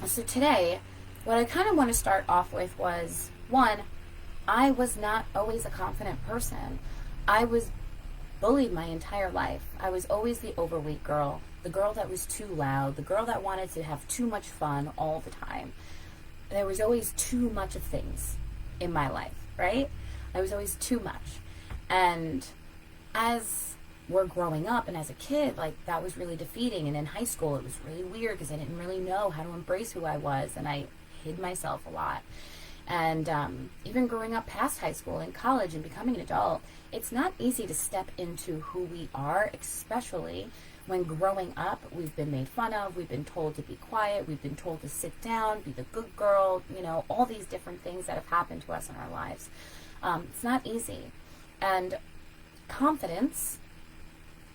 So today, what I kind of want to start off with was, one, I was not always a confident person. I was bullied my entire life. I was always the overweight girl, the girl that was too loud, the girl that wanted to have too much fun all the time. There was always too much of things in my life, right? I was always too much. And as we're growing up and as a kid, like, that was really defeating. And in high school, it was really weird because I didn't really know how to embrace who I was, and I hid myself a lot. And even growing up past high school and college and becoming an adult, it's not easy to step into who we are, especially when growing up we've been made fun of, we've been told to be quiet, we've been told to sit down, be the good girl, all these different things that have happened to us in our lives. It's not easy. And confidence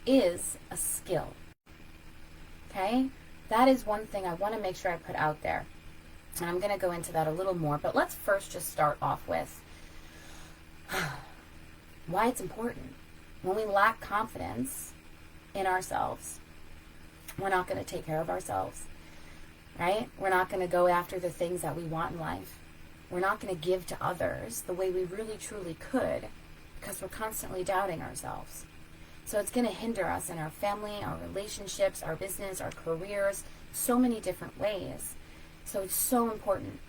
is a skill. Okay? That is one thing I want to make sure I put out there. And I'm going to go into that a little more, but let's first just start off with why it's important. When we lack confidence in ourselves, we're not going to take care of ourselves, right? We're not going to go after the things that we want in life. We're not going to give to others the way we really truly could because we're constantly doubting ourselves. So it's going to hinder us in our family, our relationships, our business, our careers, so many different ways. So it's so important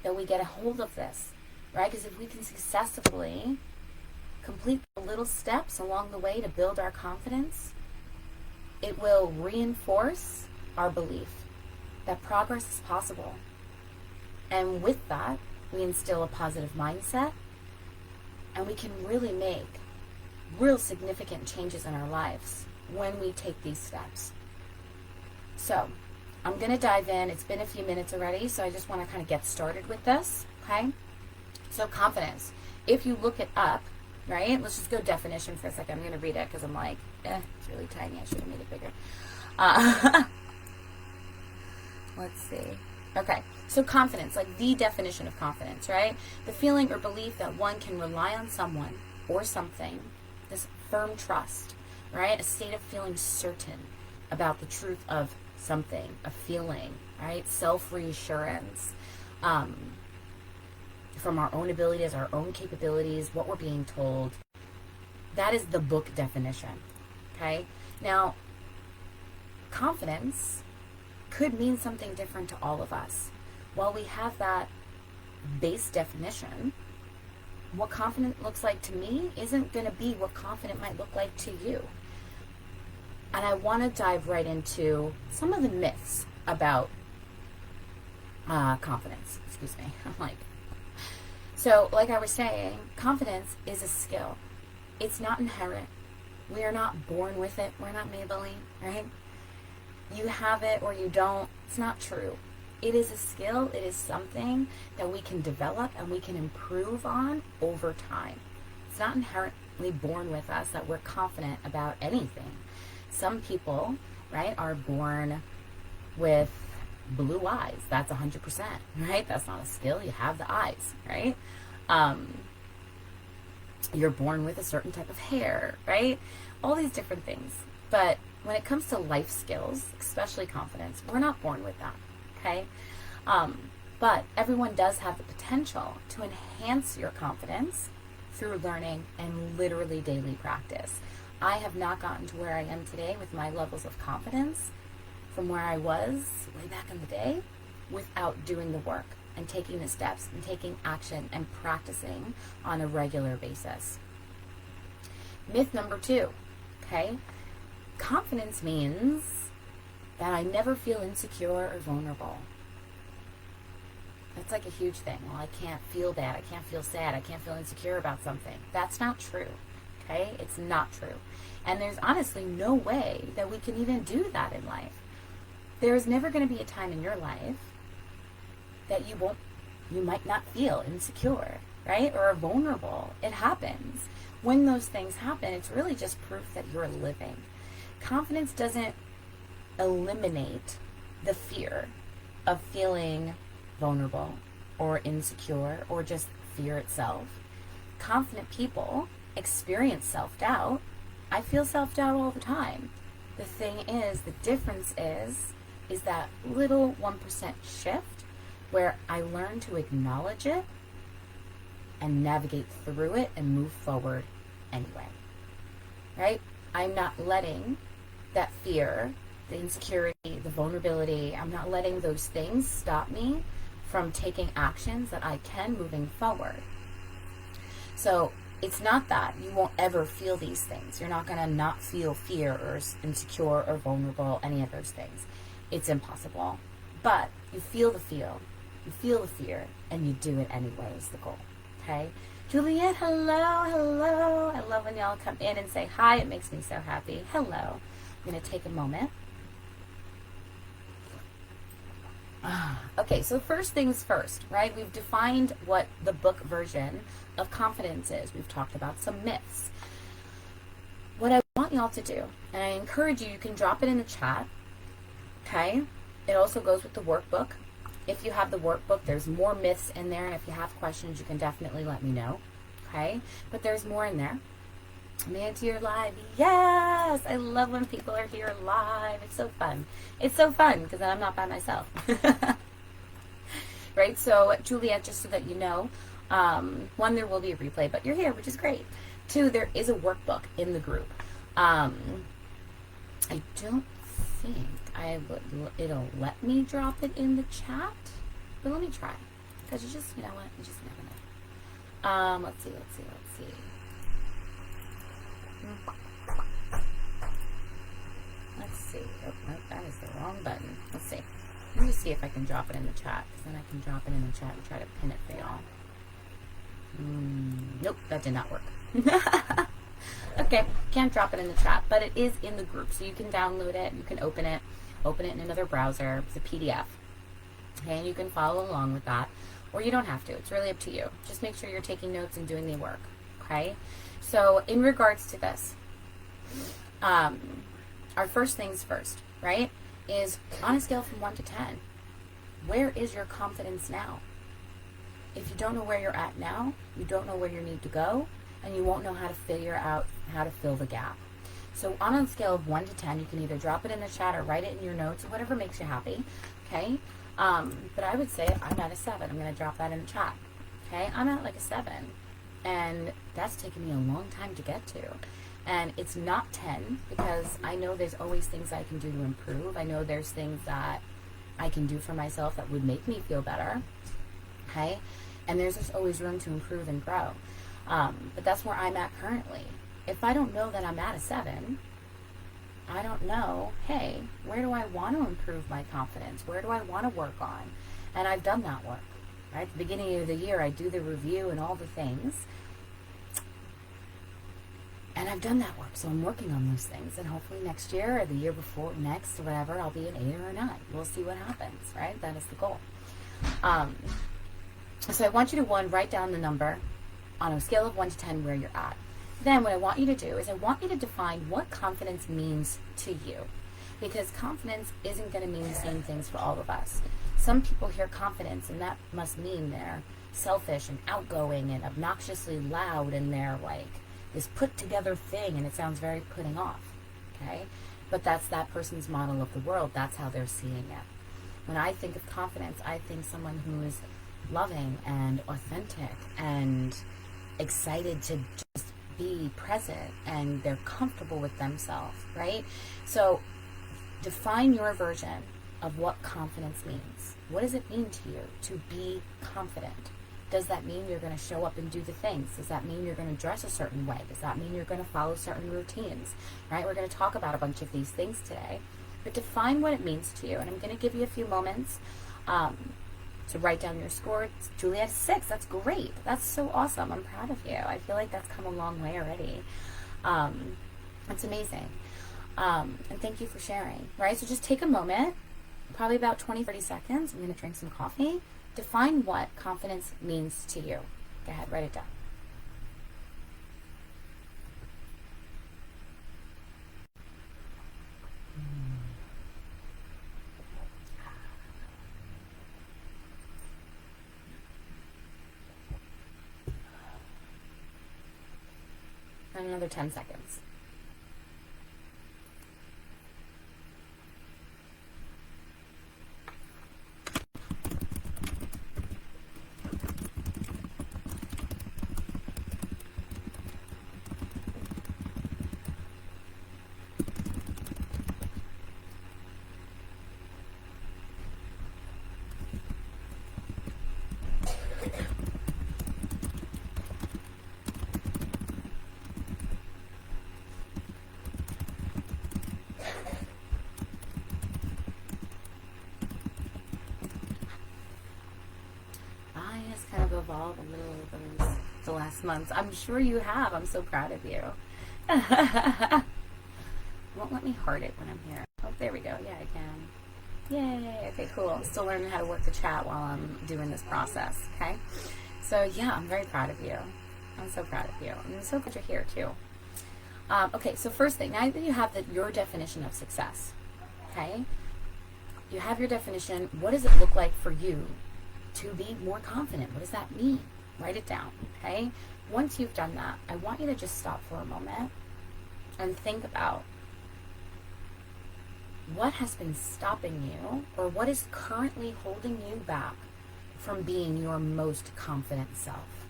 that we get a hold of this, right? Because if we can successfully complete the little steps along the way to build our confidence, it will reinforce our belief that progress is possible. And with that, we instill a positive mindset, and we can really make real significant changes in our lives when we take these steps. So I'm going to dive in. It's been a few minutes already, so I just want to kind of get started with this, okay? So confidence. If you look it up, right? Let's just go definition for a second. I'm going to read it because I'm like, it's really tiny. I should have made it bigger. Let's see. Okay, so confidence, like the definition of confidence, right? The feeling or belief that one can rely on someone or something, this firm trust, right? A state of feeling certain about the truth of something, a feeling, right? Self-reassurance from our own abilities, our own capabilities, what we're being told. That is the book definition, okay? Now, confidence could mean something different to all of us. While we have that base definition, what confident looks like to me isn't going to be what confident might look like to you. And I want to dive right into some of the myths about confidence. Excuse me. So, like I was saying, confidence is a skill. It's not inherent. We are not born with it. We're not Maybelline, right? You have it or you don't. It's not true. It is a skill. It is something that we can develop and we can improve on over time. It's not inherently born with us that we're confident about anything. Some people, right, are born with blue eyes. That's 100%, right? That's not a skill. You have the eyes, right? You're born with a certain type of hair, right? All these different things. But when it comes to life skills, especially confidence, we're not born with that, okay? But everyone does have the potential to enhance your confidence through learning and literally daily practice. I have not gotten to where I am today with my levels of confidence from where I was way back in the day without doing the work and taking the steps and taking action and practicing on a regular basis. Myth number 2, okay? Confidence means that I never feel insecure or vulnerable. That's like a huge thing. Well, I can't feel bad. I can't feel sad. I can't feel insecure about something. That's not true. Okay? It's not true. And there's honestly no way that we can even do that in life. There's never going to be a time in your life that you might not feel insecure, right? Or vulnerable. It happens. When those things happen, it's really just proof that you're living. Confidence doesn't eliminate the fear of feeling vulnerable or insecure or just fear itself. Confident people experience self-doubt. I feel self-doubt all the time. The thing is, the difference is is that little 1% shift where I learn to acknowledge it and navigate through it and move forward anyway, right? I'm not letting that fear, the insecurity, the vulnerability, I'm not letting those things stop me from taking actions that I can moving forward. So it's not that you won't ever feel these things. You're not going to not feel fear or insecure or vulnerable, any of those things. It's impossible. But you feel the feel, you feel the fear, and you do it anyway is the goal. Okay? Juliet, hello, hello. I love when y'all come in and say hi. It makes me so happy. Hello. I'm going to take a moment. Okay, so first things first, right? We've defined what the book version of confidence is. We've talked about some myths. What I want y'all to do, and I encourage you, you can drop it in the chat, okay? It also goes with the workbook. If you have the workbook, there's more myths in there, and if you have questions, you can definitely let me know, okay? But there's more in there. Man's here live. Yes! I love when people are here live. It's so fun. It's so fun because then I'm not by myself. Right? So, Juliet, just so that you know, one, there will be a replay, but you're here, which is great. Two, there is a workbook in the group. I don't think it'll let me drop it in the chat, but let me try. Because you just, you know what? You just never know. Let's see. Let's see. Oh, no, that is the wrong button. Let's see. Let me see if I can drop it in the chat, because then I can drop it in the chat and try to pin it for y'all. Nope, that did not work. Okay, can't drop it in the chat, but it is in the group, so you can download it, you can open it in another browser. It's a PDF. Okay, and you can follow along with that, or you don't have to. It's really up to you. Just make sure you're taking notes and doing the work. Okay? So in regards to this, our first things first, right, is on a scale from 1 to 10, where is your confidence now? If you don't know where you're at now, you don't know where you need to go, and you won't know how to figure out how to fill the gap. So on a scale of 1 to 10, you can either drop it in the chat or write it in your notes, or whatever makes you happy, okay? But I would say I'm at a 7. I'm going to drop that in the chat, okay? I'm at like a 7. And that's taken me a long time to get to. And it's not 10 because I know there's always things I can do to improve. I know there's things that I can do for myself that would make me feel better. Okay? And there's just always room to improve and grow. But that's where I'm at currently. If I don't know that I'm at a 7, I don't know, hey, where do I want to improve my confidence? Where do I want to work on? And I've done that work. Right? At the beginning of the year, I do the review and all the things. And I've done that work, so I'm working on those things. And hopefully next year or the year before next or whatever, I'll be an 8 or a 9. We'll see what happens, right? That is the goal. So I want you to, one, write down the number on a scale of 1 to 10 where you're at. Then what I want you to do is I want you to define what confidence means to you. Because confidence isn't going to mean the same things for all of us. Some people hear confidence, and that must mean they're selfish and outgoing and obnoxiously loud, and they're like this put together thing, and it sounds very putting off, okay? But that's that person's model of the world. That's how they're seeing it. When I think of confidence, I think someone who is loving and authentic and excited to just be present, and they're comfortable with themselves, right? So define your version of what confidence means. What does it mean to you to be confident? Does that mean you're going to show up and do the things? Does that mean you're going to dress a certain way? Does that mean you're going to follow certain routines? Right? We're going to talk about a bunch of these things today. But define what it means to you. And I'm going to give you a few moments to write down your score. Juliet, 6. That's great. That's so awesome. I'm proud of you. I feel like that's come a long way already. That's amazing. And thank you for sharing. Right? So just take a moment, probably about 20, 30 seconds. I'm going to drink some coffee. Define what confidence means to you. Go ahead, write it down. And another 10 seconds. evolve a little over the last months. I'm sure you have. I'm so proud of you. Won't let me heart it when I'm here. Oh, there we go. Yeah, I can. Yay. Okay, cool. I'm still learning how to work the chat while I'm doing this process. Okay. So yeah, I'm very proud of you. I'm so proud of you. I'm so glad you're here too. Okay, so first thing, now that you have your definition of success, okay, you have your definition. What does it look like for you to be more confident? What does that mean? Write it down, okay? Once you've done that, I want you to just stop for a moment and think about what has been stopping you, or what is currently holding you back from being your most confident self.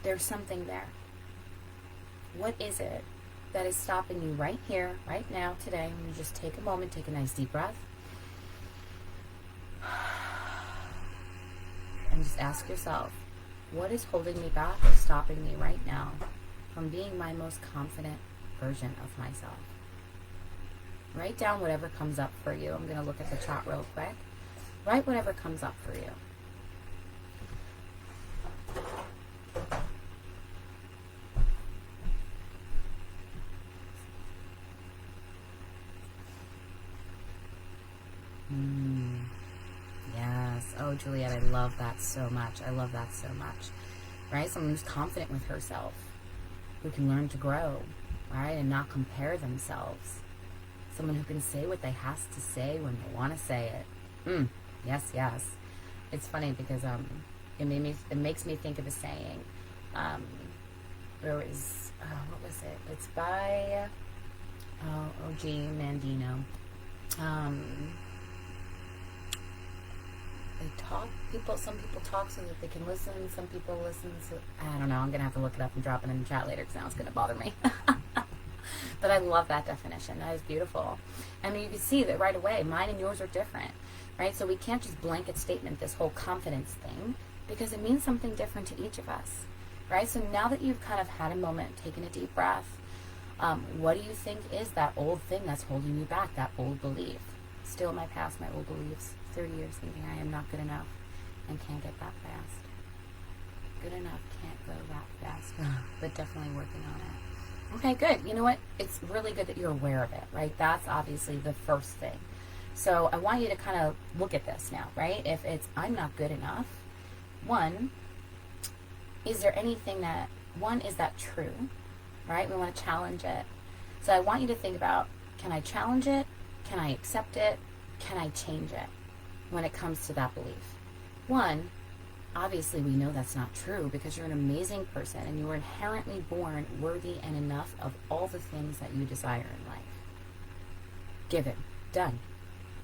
There's something there. What is it that is stopping you right here, right now, today? I'm going to just take a moment, take a nice deep breath. And just ask yourself, what is holding me back or stopping me right now from being my most confident version of myself? Write down whatever comes up for you. I'm going to look at the chat real quick. Write whatever comes up for you. Yes. Oh, Juliet, I love that so much. I love that so much. Right? Someone who's confident with herself, who can learn to grow, right? And not compare themselves. Someone who can say what they have to say when they want to say it. Yes, yes. It's funny because it makes me think of a saying. There was, what was it? It's by O.G. Mandino. Some people talk so that they can listen. Some people listen so, I don't know. I'm going to have to look it up and drop it in the chat later because now it's going to bother me. But I love that definition. That is beautiful. I mean, you can see that right away. Mine and yours are different, right? So we can't just blanket statement this whole confidence thing because it means something different to each of us, right? So now that you've kind of had a moment, taken a deep breath, what do you think is that old thing that's holding you back, that old belief? Still my past, my old beliefs. 30 years thinking I am not good enough and can't get that fast. Good enough, can't go that fast. But definitely working on it. Okay, good. You know what? It's really good that you're aware of it, right? That's obviously the first thing. So I want you to kind of look at this now, right? If it's I'm not good enough, is there anything that, is that true, right? We want to challenge it. So I want you to think about, can I challenge it? Can I accept it? Can I change it when it comes to that belief? Obviously we know that's not true because you're an amazing person and you were inherently born worthy and enough of all the things that you desire in life. Given. Done.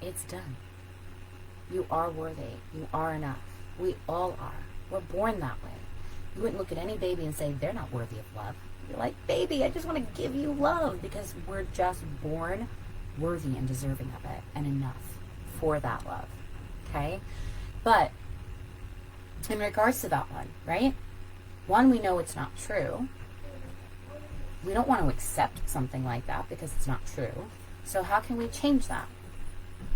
It's done. You are worthy. You are enough. We all are. We're born that way. You wouldn't look at any baby and say, they're not worthy of love. You're like, baby, I just want to give you love because we're just born worthy and deserving of it and enough for that love. Okay? But in regards to that right? We know it's not true. We don't want to accept something like that because it's not true. So how can we change that?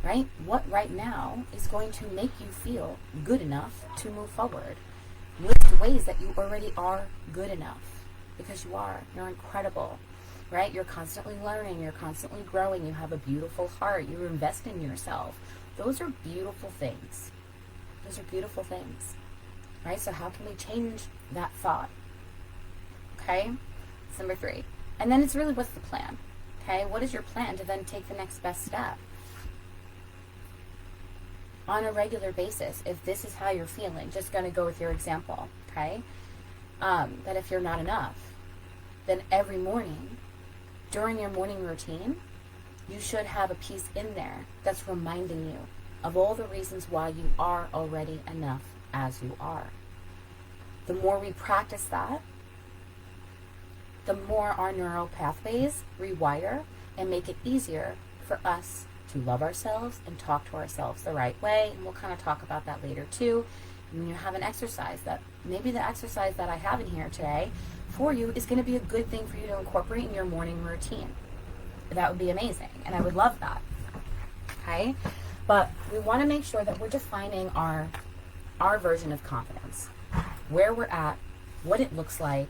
Right? What right now is going to make you feel good enough to move forward? List ways that you already are good enough because you are. You're incredible. Right? You're constantly learning. You're constantly growing. You have a beautiful heart. You invest in yourself. Those are beautiful things. Those are beautiful things. Right? So how can we change that thought? Okay? That's number 3. And then it's really, what's the plan? Okay? What is your plan to then take the next best step? On a regular basis, if this is how you're feeling, just going to go with your example, okay? That if you're not enough, then every morning, during your morning routine, you should have a piece in there that's reminding you of all the reasons why you are already enough as you are. The more we practice that, the more our neural pathways rewire and make it easier for us to love ourselves and talk to ourselves the right way. And we'll kind of talk about that later too. And you have an exercise that, maybe the exercise that I have in here today for you is going to be a good thing for you to incorporate in your morning routine. That would be amazing. And I would love that. Okay? But we want to make sure that we're defining our our version of confidence, where we're at, what it looks like,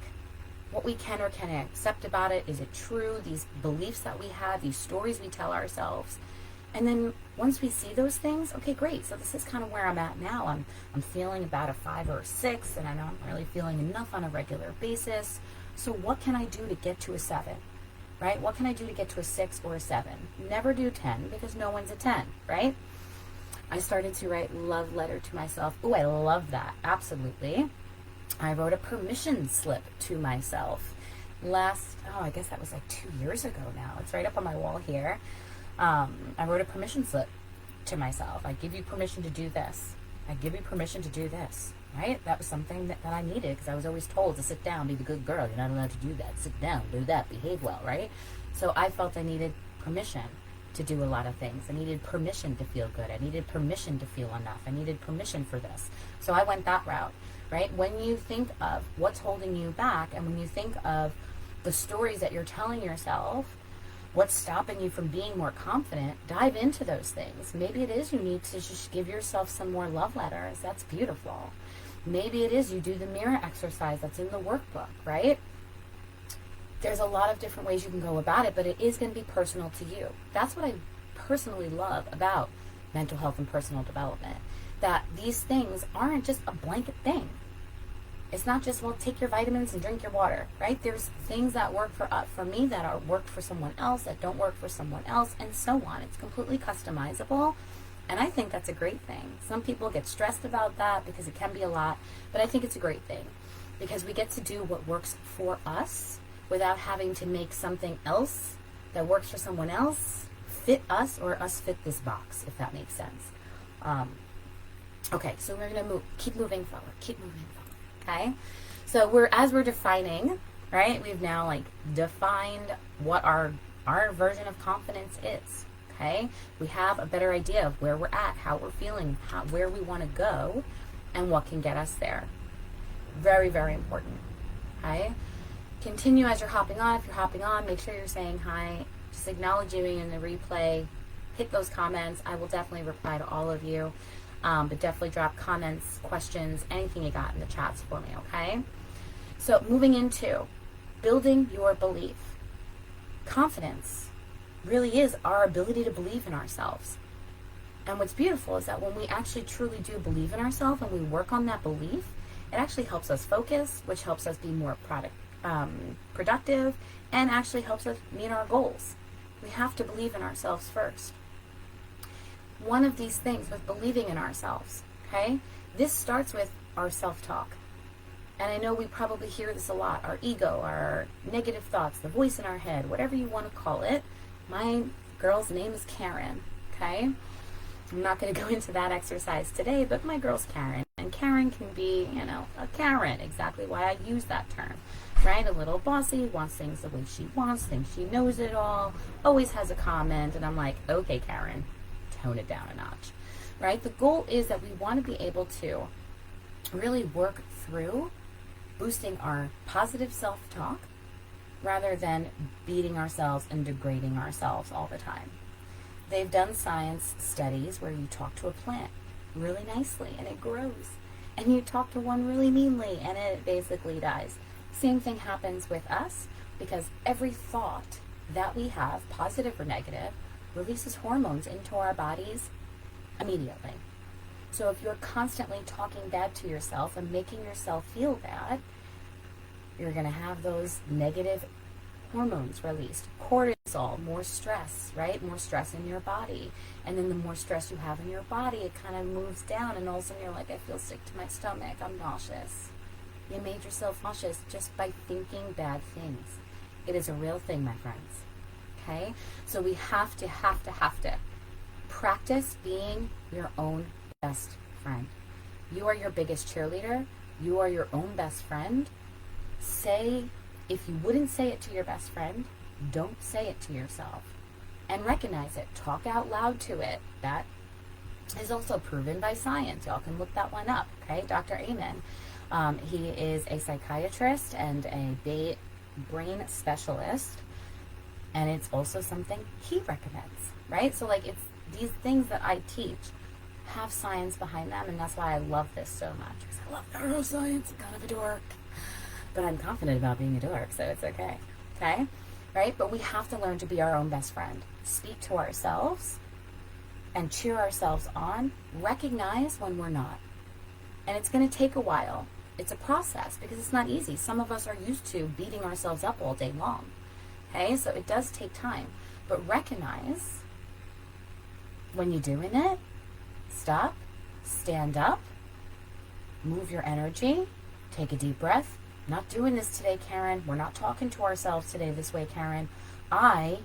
what we can or can't accept about it. Is it true? These beliefs that we have, these stories we tell ourselves. And then once we see those things, okay, great. So this is kind of where I'm at now. I'm feeling about a 5 or a 6, and I know I'm really feeling enough on a regular basis. So what can I do to get to a 7? Right? What can I do to get to a 6 or a 7? Never do 10, because no one's a 10, right? I started to write love letter to myself. Oh, I love that. Absolutely. I wrote a permission slip to myself I guess that was like 2 years ago now. It's right up on my wall here. I wrote a permission slip to myself. I give you permission to do this. I give you permission to do this, right? That was something that I needed, because I was always told to sit down, be the good girl. You're not allowed to do that. Sit down, do that, behave well, right? So I felt I needed permission to do a lot of things. I needed permission to feel good. I needed permission to feel enough. I needed permission for this. So I went that route, right? When you think of what's holding you back, and when you think of the stories that you're telling yourself, what's stopping you from being more confident, dive into those things. Maybe it is you need to just give yourself some more love letters. That's beautiful. Maybe it is you do the mirror exercise that's in the workbook, right? There's a lot of different ways you can go about it, but it is going to be personal to you. That's what I personally love about mental health and personal development, that these things aren't just a blanket thing. It's not just, well, take your vitamins and drink your water, right? There's things that work for me that are worked for someone else, that don't work for someone else, and so on. It's completely customizable, and I think that's a great thing. Some people get stressed about that because it can be a lot, but I think it's a great thing, because we get to do what works for us without having to make something else that works for someone else fit us, or us fit this box, if that makes sense. Okay, so we're going to keep moving forward. Okay, so we're defining, right? We've now defined what our version of confidence is. Okay, we have a better idea of where we're at, how we're feeling, where we want to go, and what can get us there. Very, very important. Okay, continue as you're hopping on. If you're hopping on, make sure you're saying hi. Just acknowledge you in the replay. Hit those comments. I will definitely reply to all of you. But definitely drop comments, questions, anything you got in the chats for me, okay? So moving into building your belief. Confidence really is our ability to believe in ourselves. And what's beautiful is that when we actually truly do believe in ourselves and we work on that belief, it actually helps us focus, which helps us be more productive, and actually helps us meet our goals. We have to believe in ourselves first. One of these things with believing in ourselves, okay? This starts with our self-talk. And I know we probably hear this a lot. Our ego, our negative thoughts, the voice in our head, whatever you want to call it. My girl's name is Karen, okay? I'm not going to go into that exercise today, but my girl's Karen. And Karen can be, a Karen, exactly why I use that term, right? A little bossy, wants things the way she wants, thinks she knows it all, always has a comment, and I'm like, okay, Karen, tone it down a notch, right? The goal is that we want to be able to really work through boosting our positive self-talk rather than beating ourselves and degrading ourselves all the time. They've done science studies where you talk to a plant really nicely and it grows, and you talk to one really meanly and it basically dies. Same thing happens with us, because every thought that we have, positive or negative, releases hormones into our bodies immediately. So if you're constantly talking bad to yourself and making yourself feel bad, you're going to have those negative hormones released. Cortisol, more stress, right? More stress in your body. And then the more stress you have in your body, it kind of moves down, and all of a sudden you're like, I feel sick to my stomach, I'm nauseous. You made yourself nauseous just by thinking bad things. It is a real thing, my friends. Okay? So we have to practice being your own best friend. You are your biggest cheerleader. You are your own best friend. If you wouldn't say it to your best friend, don't say it to yourself. And recognize it. Talk out loud to it. That is also proven by science. Y'all can look that one up. Okay? Dr. Amen. He is a psychiatrist and a brain specialist. And it's also something he recommends, right? So it's these things that I teach have science behind them, and that's why I love this so much, because I love neuroscience. I'm kind of a dork, but I'm confident about being a dork, so it's okay. Okay? Right? But we have to learn to be our own best friend. Speak to ourselves and cheer ourselves on. Recognize when we're not. And it's going to take a while. It's a process because it's not easy. Some of us are used to beating ourselves up all day long. Okay? So it does take time. But recognize when you're doing it. Stop. Stand up. Move your energy. Take a deep breath. Not doing this today, Karen. We're not talking to ourselves today this way, Karen. I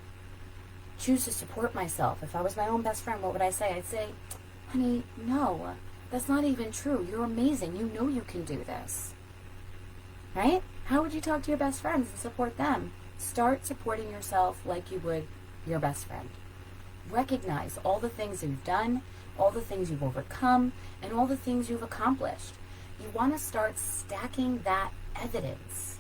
choose to support myself. If I was my own best friend, what would I say? I'd say, honey, no, that's not even true. You're amazing. You know you can do this. Right? How would you talk to your best friends and support them? Start supporting yourself like you would your best friend. Recognize all the things you've done, all the things you've overcome, and all the things you've accomplished. You want to start stacking that evidence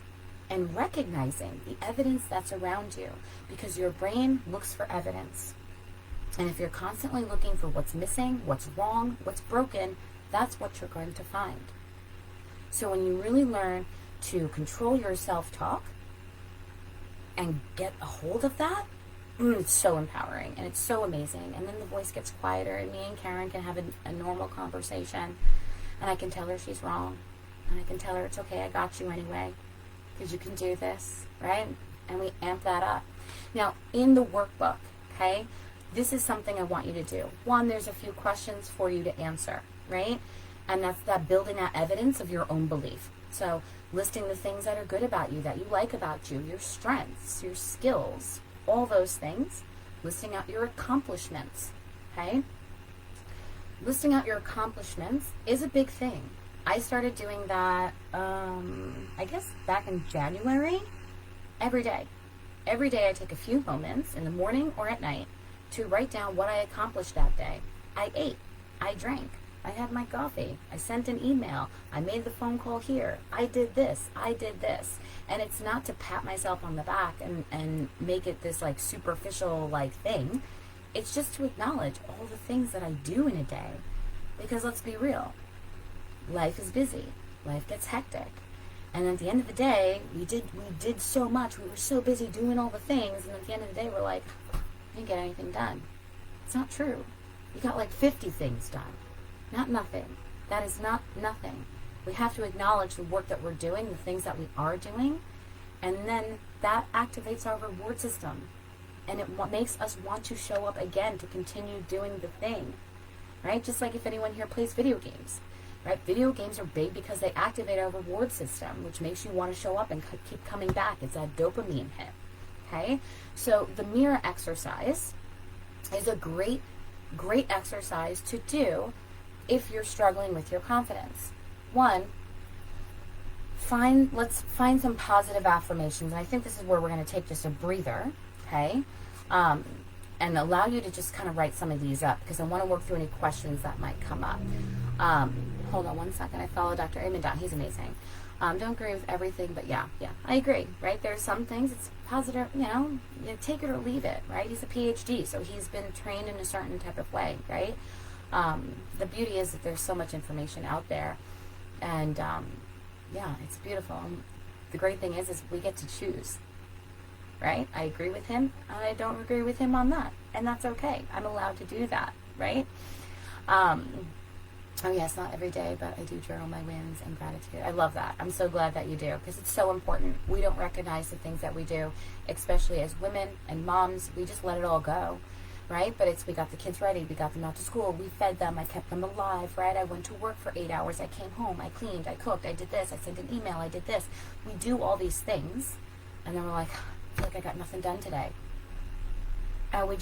and recognizing the evidence that's around you, because your brain looks for evidence. And if you're constantly looking for what's missing, what's wrong, what's broken, that's what you're going to find. So when you really learn to control your self-talk and get a hold of that, it's so empowering and it's so amazing. And then the voice gets quieter and me and Karen can have a normal conversation, and I can tell her she's wrong, and I can tell her it's okay, I got you anyway, because you can do this, right? And we amp that up. Now, in the workbook, okay, this is something I want you to do. One, there's a few questions for you to answer, right? And that's that building that evidence of your own belief. So listing the things that are good about you, that you like about you, your strengths, your skills, all those things. Listing out your accomplishments, okay? Listing out your accomplishments is a big thing. I started doing that, I guess back in January, every day. Every day I take a few moments in the morning or at night to write down what I accomplished that day. I ate, I drank, I had my coffee, I sent an email, I made the phone call here, I did this, I did this. And it's not to pat myself on the back and make it this like superficial like thing. It's just to acknowledge all the things that I do in a day. Because let's be real, life is busy, life gets hectic. And at the end of the day, we did so much, we were so busy doing all the things, and at the end of the day we're like, I didn't get anything done. It's not true. You got like 50 things done. Not nothing. That is not nothing. We have to acknowledge the work that we're doing, the things that we are doing, and then that activates our reward system. And it makes us want to show up again to continue doing the thing. Right? Just like if anyone here plays video games. Right? Video games are big because they activate our reward system, which makes you want to show up and keep coming back. It's that dopamine hit. Okay? So the mirror exercise is a great exercise to do if you're struggling with your confidence. One, let's find some positive affirmations. And I think this is where we're going to take just a breather, okay? And allow you to just kind of write some of these up, because I want to work through any questions that might come up. Hold on one second. I follow Dr. Amen down. He's amazing. Don't agree with everything, but yeah, I agree, right? There's some things, it's positive, you take it or leave it, right? He's a PhD, so he's been trained in a certain type of way, right? The beauty is that there's so much information out there, and it's beautiful. And the great thing is we get to choose, right? I agree with him, I don't agree with him on that, and that's okay. I'm allowed to do that, right? Oh yes, not every day, but I do journal my wins and gratitude. I love that. I'm so glad that you do, because it's so important. We don't recognize the things that we do, especially as women and moms. We just let it all go, right? But we got the kids ready, we got them out to school, we fed them, I kept them alive, right? I went to work for 8 hours, I came home, I cleaned, I cooked, I did this, I sent an email, I did this. We do all these things, and then we're like, I feel like I got nothing done today. And we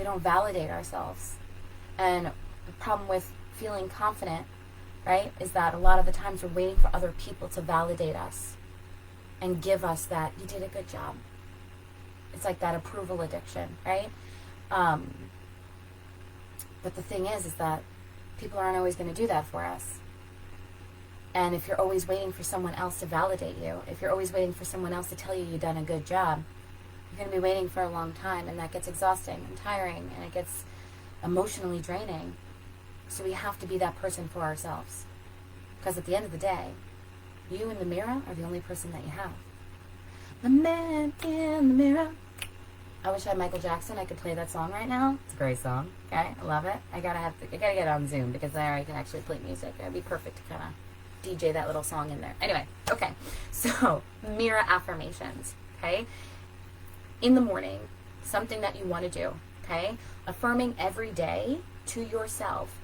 don't validate ourselves. And the problem with feeling confident, right, is that a lot of the times we're waiting for other people to validate us and give us that, you did a good job. It's like that approval addiction, right? But the thing is that people aren't always going to do that for us. And if you're always waiting for someone else to validate you, if you're always waiting for someone else to tell you you've done a good job, you're going to be waiting for a long time, and that gets exhausting and tiring, and it gets emotionally draining. So we have to be that person for ourselves. Because at the end of the day, you in the mirror are the only person that you have. The man in the mirror. I wish I had Michael Jackson. I could play that song right now. It's a great song. Okay, I love it. I gotta get on Zoom because there I can actually play music. It'd be perfect to kind of DJ that little song in there. Anyway, okay. So mirror affirmations. Okay, in the morning, something that you want to do. Okay, affirming every day to yourself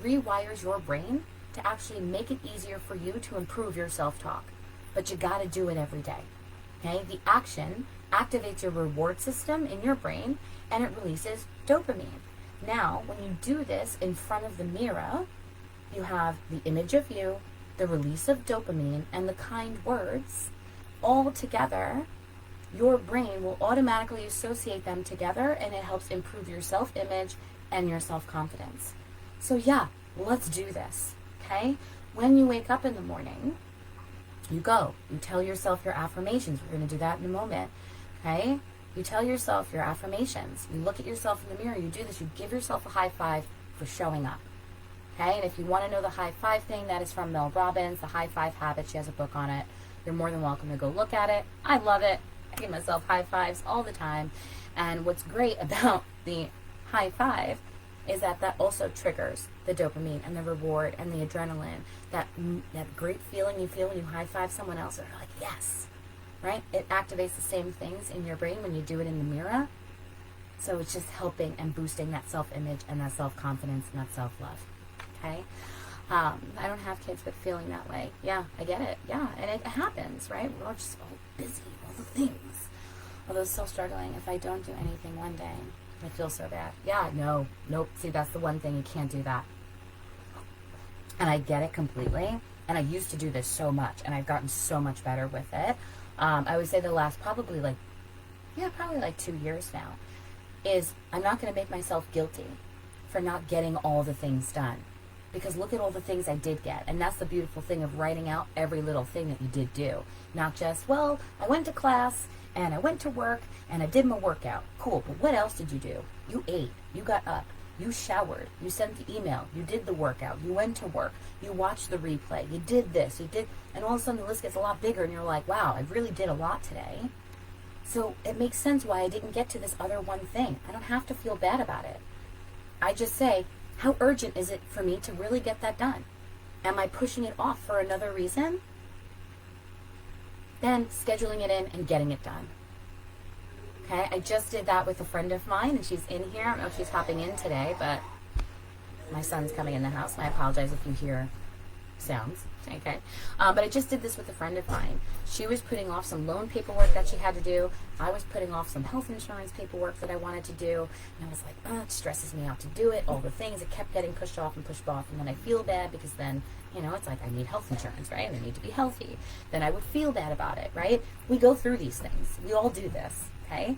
rewires your brain to actually make it easier for you to improve your self-talk. But you got to do it every day. Okay, the action activates your reward system in your brain and it releases dopamine. Now, when you do this in front of the mirror, you have the image of you, the release of dopamine, and the kind words all together. Your brain will automatically associate them together and it helps improve your self-image and your self-confidence. So yeah, let's do this, okay? When you wake up in the morning, you tell yourself your affirmations. We're going to do that in a moment, okay? You tell yourself your affirmations. You look at yourself in the mirror, you do this, you give yourself a high five for showing up, okay? And if you want to know the high five thing, that is from Mel Robbins, The High Five Habit. She has a book on it. You're more than welcome to go look at it. I love it. I give myself high fives all the time. And what's great about the high five is that also triggers the dopamine and the reward and the adrenaline, that great feeling you feel when you high five someone else. They're like, yes, right? It activates the same things in your brain when you do it in the mirror. So it's just helping and boosting that self-image and that self-confidence and that self-love, okay? I don't have kids, but feeling that way. Yeah, I get it. Yeah, and it happens, right? We're all just all busy, all the things. Although still struggling. If I don't do anything one day, I feel so bad. Yeah, nope. See, that's the one thing. You can't do that. And I get it completely. And I used to do this so much, and I've gotten so much better with it. I would say the last probably like 2 years now, is I'm not going to make myself guilty for not getting all the things done. Because look at all the things I did get. And that's the beautiful thing of writing out every little thing that you did do. Not just, well, I went to class, and I went to work, and I did my workout. Cool, but what else did you do? You ate, you got up, you showered, you sent the email, you did the workout, you went to work, you watched the replay, you did this, you did, and all of a sudden the list gets a lot bigger, and you're like, wow, I really did a lot today. So it makes sense why I didn't get to this other one thing. I don't have to feel bad about it. I just say, how urgent is it for me to really get that done? Am I pushing it off for another reason? Then scheduling it in and getting it done. Okay, I just did that with a friend of mine, and she's in here. I don't know if she's hopping in today, but my son's coming in the house, and I apologize if you hear sounds. Okay, but I just did this with a friend of mine. She was putting off some loan paperwork that she had to do. I was putting off some health insurance paperwork that I wanted to do, and I was like, it stresses me out to do it. All the things, it kept getting pushed off, and then I feel bad because then, it's like I need health insurance, right? And I need to be healthy. Then I would feel bad about it, right? We go through these things. We all do this, okay?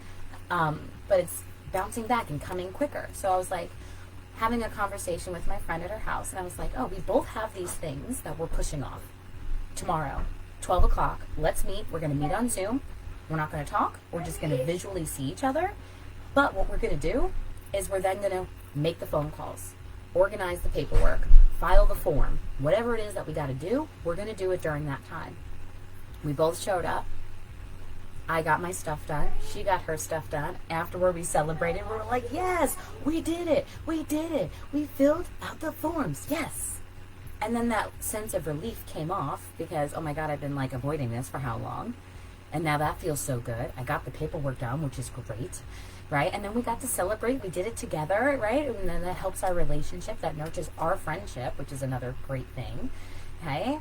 But it's bouncing back and coming quicker. So I was like, having a conversation with my friend at her house, and I was like, oh, we both have these things that we're pushing off. Tomorrow, 12 o'clock, let's meet. We're going to meet on Zoom. We're not going to talk. We're just going to visually see each other. But what we're going to do is we're then going to make the phone calls, organize the paperwork, file the form. Whatever it is that we got to do, we're going to do it during that time. We both showed up. I got my stuff done. She got her stuff done. Afterward, we celebrated. We were like, yes, we did it. We did it. We filled out the forms. Yes. And then that sense of relief came off because, oh my God, I've been like avoiding this for how long? And now that feels so good. I got the paperwork done, which is great, right? And then we got to celebrate. We did it together, right? And then that helps our relationship. That nurtures our friendship, which is another great thing, okay?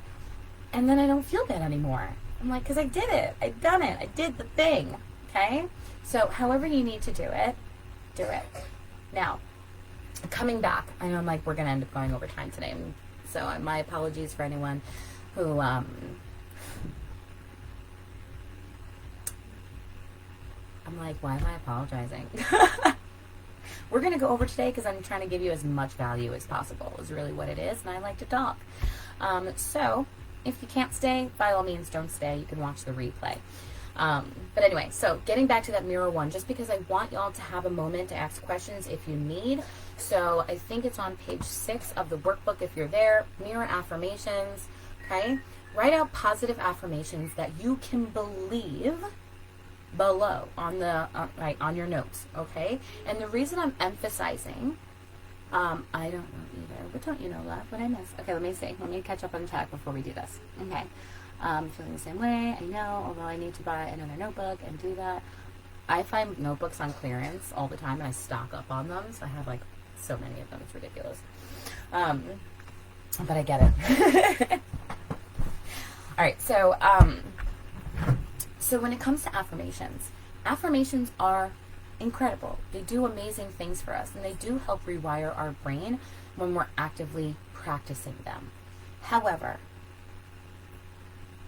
And then I don't feel bad anymore. I'm like, because I did it. I've done it. I did the thing. Okay? So however you need to do it, do it. Now, coming back, I know we're going to end up going over time today. So my apologies for anyone who, I'm like, why am I apologizing? We're going to go over today because I'm trying to give you as much value as possible is really what it is. And I like to talk. So if you can't stay, by all means, don't stay. You can watch the replay. But anyway, so getting back to that mirror one, just because I want y'all to have a moment to ask questions if you need. So I think it's on page 6 of the workbook if you're there. Mirror affirmations, okay? Write out positive affirmations that you can believe below on the right on your notes, okay? And the reason I'm emphasizing, I don't know either. What don't you know, love? What I miss? Okay, let me see. Let me catch up on track before we do this. Okay. Feeling the same way, I know, although I need to buy another notebook and do that. I find notebooks on clearance all the time, and I stock up on them, so I have like so many of them, it's ridiculous. But I get it. Alright, so when it comes to affirmations, affirmations are incredible. They do amazing things for us, and they do help rewire our brain when we're actively practicing them. However,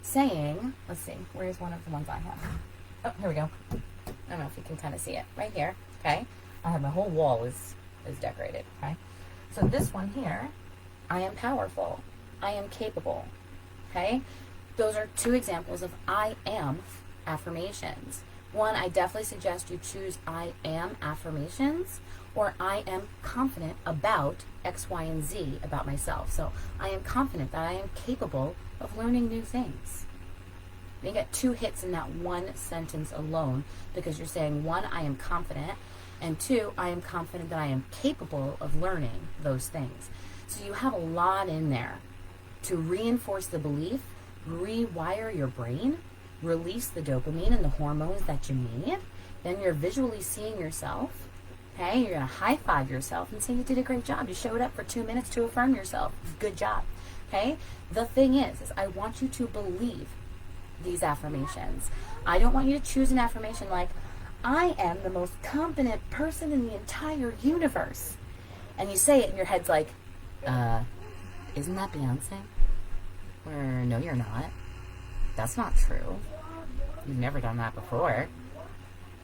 saying, let's see, where's one of the ones I have? Oh, here we go. I don't know if you can kind of see it. Right here, okay? I have my whole wall is decorated, okay? So this one here, I am powerful. I am capable, okay? Those are 2 examples of I am affirmations. One, I definitely suggest you choose I am affirmations, or I am confident about X, Y, and Z about myself. So I am confident that I am capable of learning new things. You get 2 hits in that one sentence alone, because you're saying 1, I am confident, and 2, I am confident that I am capable of learning those things. So you have a lot in there to reinforce the belief, rewire your brain, release the dopamine and the hormones that you need. Then you're visually seeing yourself. Okay, you're going to high-five yourself and say you did a great job. You showed up for 2 minutes to affirm yourself. Good job. Okay? The thing is I want you to believe these affirmations. I don't want you to choose an affirmation like, I am the most competent person in the entire universe. And you say it and your head's like, isn't that Beyonce? Or, no, you're not. That's not true. You've never done that before.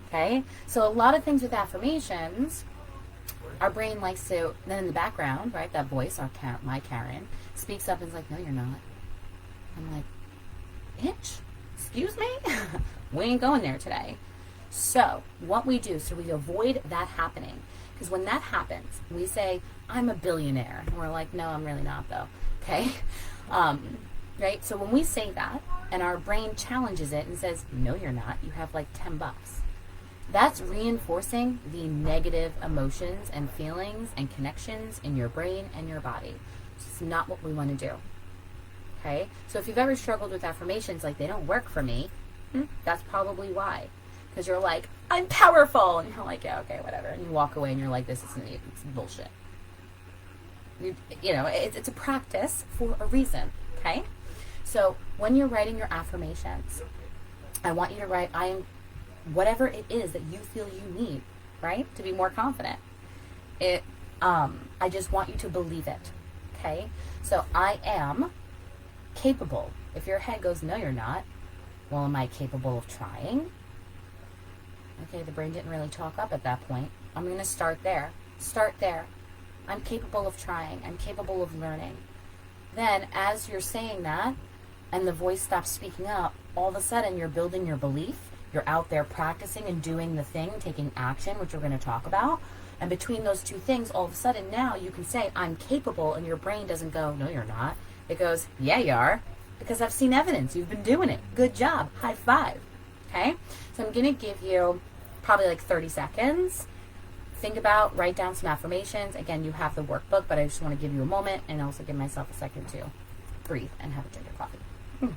Okay? So a lot of things with affirmations, our brain likes to, then in the background, right, that voice, my Karen, speaks up and is like, no, you're not. I'm like, bitch, excuse me? We ain't going there today. So what we do, so we avoid that happening. Because when that happens, we say, I'm a billionaire. And we're like, no, I'm really not, though. Okay? Right? So when we say that, and our brain challenges it and says, no, you're not. You have like $10. That's reinforcing the negative emotions and feelings and connections in your brain and your body. It's not what we want to do. Okay? So if you've ever struggled with affirmations, like they don't work for me, that's probably why. Because you're like, I'm powerful. And you're like, yeah, okay, whatever. And you walk away and you're like, this isn't even, it's bullshit. You know, it's a practice for a reason. Okay? So when you're writing your affirmations, I want you to write, I am, whatever it is that you feel you need, right? To be more confident. I just want you to believe it. Okay? So I am capable. If your head goes, no, you're not. Well, am I capable of trying? Okay, the brain didn't really talk up at that point. I'm going to start there. Start there. I'm capable of trying. I'm capable of learning. Then, as you're saying that, and the voice stops speaking up, all of a sudden you're building your belief. You're out there practicing and doing the thing, taking action, which we're going to talk about. And between those 2 things, all of a sudden now you can say, I'm capable, and your brain doesn't go, no, you're not. It goes, yeah, you are, because I've seen evidence. You've been doing it. Good job. High five. Okay? So I'm going to give you probably like 30 seconds. Think about, write down some affirmations. Again, you have the workbook, but I just want to give you a moment and also give myself a second to breathe and have a drink of coffee. I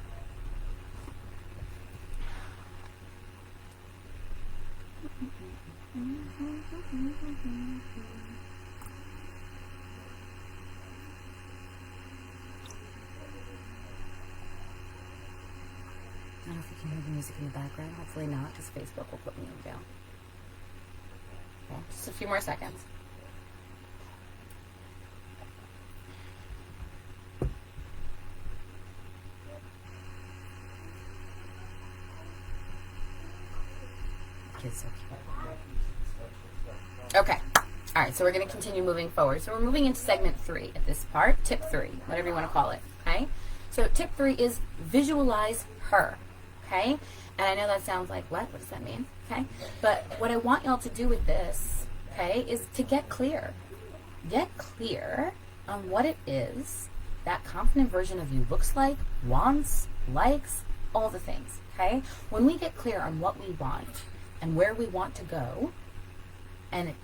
don't know if you can hear the music in the background. Hopefully not, because Facebook will put me in jail. Okay, just a few more seconds. Kids so cute. Okay. All right, so we're going to continue moving forward. So we're moving into segment 3 at this part. Tip 3, whatever you want to call it. Okay? So tip 3 is visualize her. Okay? And I know that sounds like, what? What does that mean? Okay? But what I want y'all to do with this, okay, is to get clear. Get clear on what it is that confident version of you looks like, wants, likes, all the things, okay? When we get clear on what we want and where we want to go and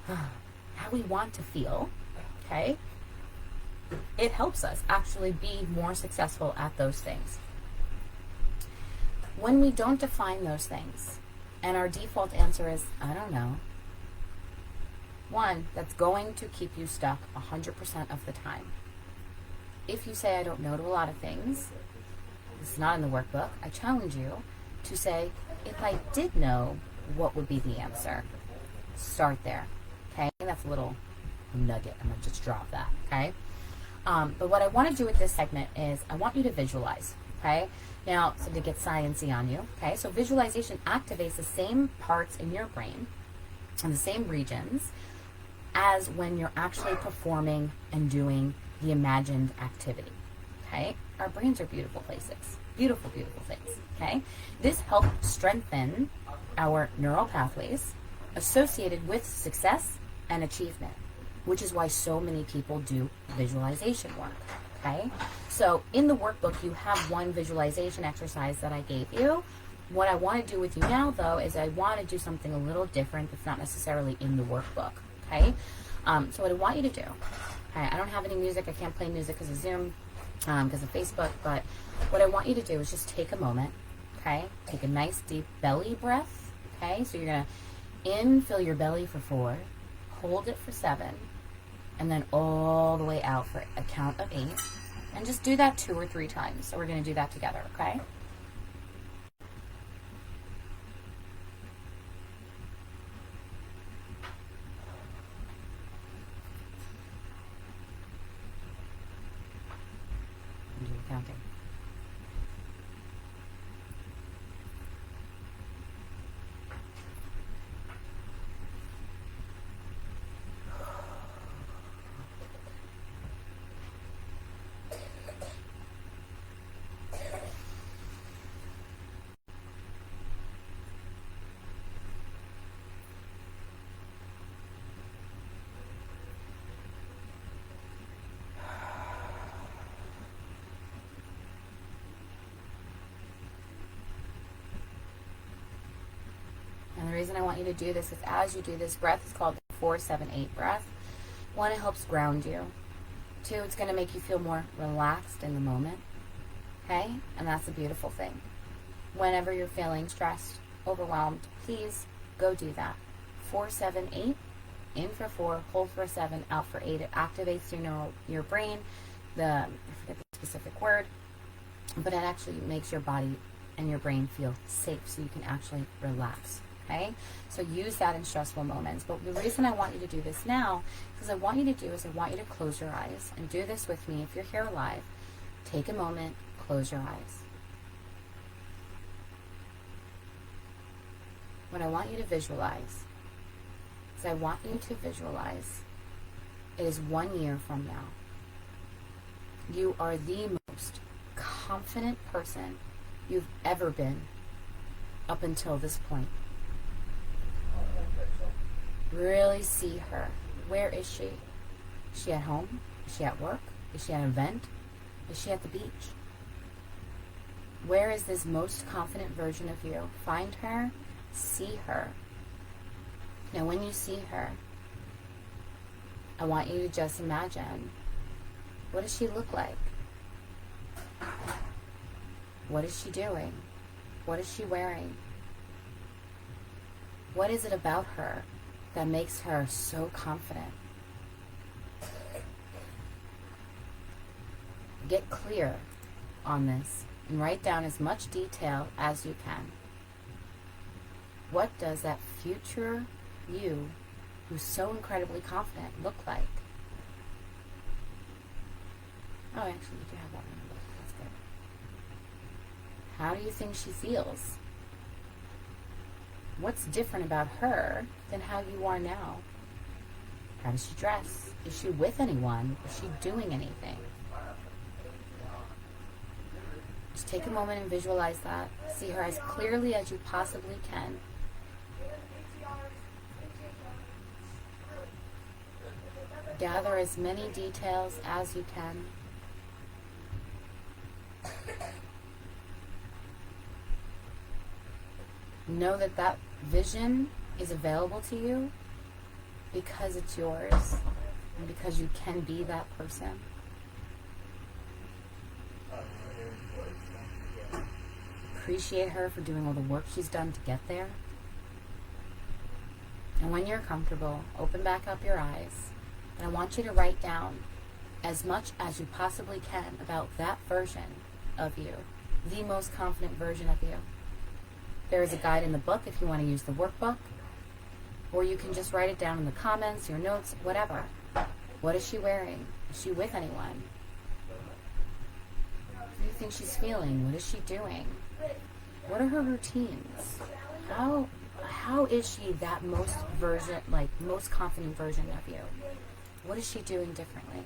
how we want to feel, okay, it helps us actually be more successful at those things. When we don't define those things and our default answer is, I don't know, one, that's going to keep you stuck 100% of the time. If you say, I don't know to a lot of things, this is not in the workbook, I challenge you to say, if I did know, what would be the answer? Start there, okay? That's a little nugget. I'm going to just drop that, okay? But what I want to do with this segment is I want you to visualize, okay? Now, so to get sciencey on you, okay? So visualization activates the same parts in your brain and the same regions as when you're actually performing and doing the imagined activity, okay? Our brains are beautiful places, beautiful, beautiful things, okay? This helps strengthen our neural pathways associated with success and achievement, which is why so many people do visualization work, okay? So in the workbook, you have one visualization exercise that I gave you. What I want to do with you now, though, is I want to do something a little different that's not necessarily in the workbook, okay? So what I want you to do, okay, I don't have any music. I can't play music because of Zoom, because of Facebook, but what I want you to do is just take a moment, okay? Take a nice deep belly breath, okay? So you're going to fill your belly for 4, hold it for 7, and then all the way out for a count of 8. And just do that 2 or 3 times. So we're going to do that together, okay? Do the counting. And the reason I want you to do this is as you do this breath, it's called the 4-7-8 breath. 1, it helps ground you. 2, it's going to make you feel more relaxed in the moment. Okay? And that's a beautiful thing. Whenever you're feeling stressed, overwhelmed, please go do that. 4-7-8. In for 4, hold for 7, out for 8. It activates your brain. I forget the specific word, but it actually makes your body and your brain feel safe so you can actually relax. Okay? So use that in stressful moments. But the reason I want you to do this now, because I want you to close your eyes and do this with me. If you're here live, take a moment, close your eyes. What I want you to visualize is I want you to visualize it is 1 year from now. You are the most confident person you've ever been up until this point. Really see her. Where is she? Is she at home? Is she at work? Is she at an event? Is she at the beach? Where is this most confident version of you? Find her. See her. Now when you see her, I want you to just imagine, what does she look like? What is she doing? What is she wearing? What is it about her that makes her so confident? Get clear on this and write down as much detail as you can. What does that future you, who's so incredibly confident, look like? Oh, actually, you do have that one. That's good. How do you think she feels? What's different about her than how you are now? How does she dress? Is she with anyone? Is she doing anything? Just take a moment and visualize that. See her as clearly as you possibly can. Gather as many details as you can. Know that that vision is available to you because it's yours and because you can be that person. Appreciate her for doing all the work she's done to get there. And when you're comfortable, open back up your eyes. And I want you to write down as much as you possibly can about that version of you, the most confident version of you. There is a guide in the book if you want to use the workbook, or you can just write it down in the comments, your notes, whatever. What is she wearing? Is she with anyone? What do you think she's feeling? What is she doing? What are her routines? How is she that most confident version of you? What is she doing differently?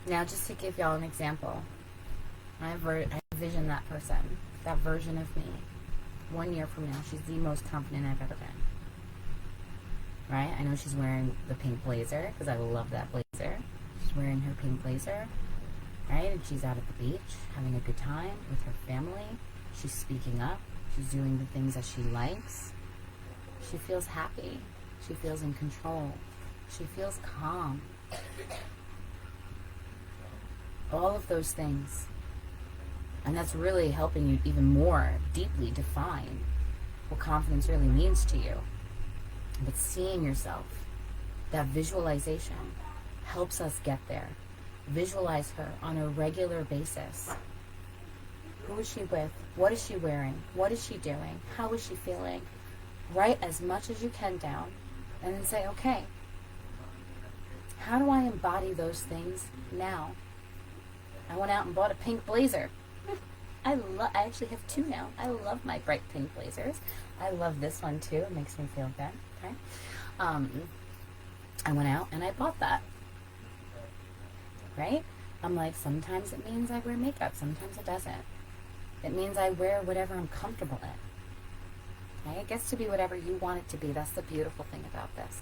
Now, just to give y'all an example, I envision that person, that version of me. 1 year from now, she's the most confident I've ever been. Right? I know she's wearing the pink blazer, because I love that blazer. She's wearing her pink blazer, right? And she's out at the beach, having a good time with her family. She's speaking up. She's doing the things that she likes. She feels happy. She feels in control. She feels calm. All of those things. And that's really helping you even more deeply define what confidence really means to you. But seeing yourself, that visualization, helps us get there. Visualize her on a regular basis. Who is she with? What is she wearing? What is she doing? How is she feeling? Write as much as you can down and then say, okay, how do I embody those things now? I went out and bought a pink blazer. I actually have 2 now. I love my bright pink blazers. I love this one too. It makes me feel good. Okay. I went out and I bought that. Right? I'm like, sometimes it means I wear makeup. Sometimes it doesn't. It means I wear whatever I'm comfortable in. Okay? It gets to be whatever you want it to be. That's the beautiful thing about this.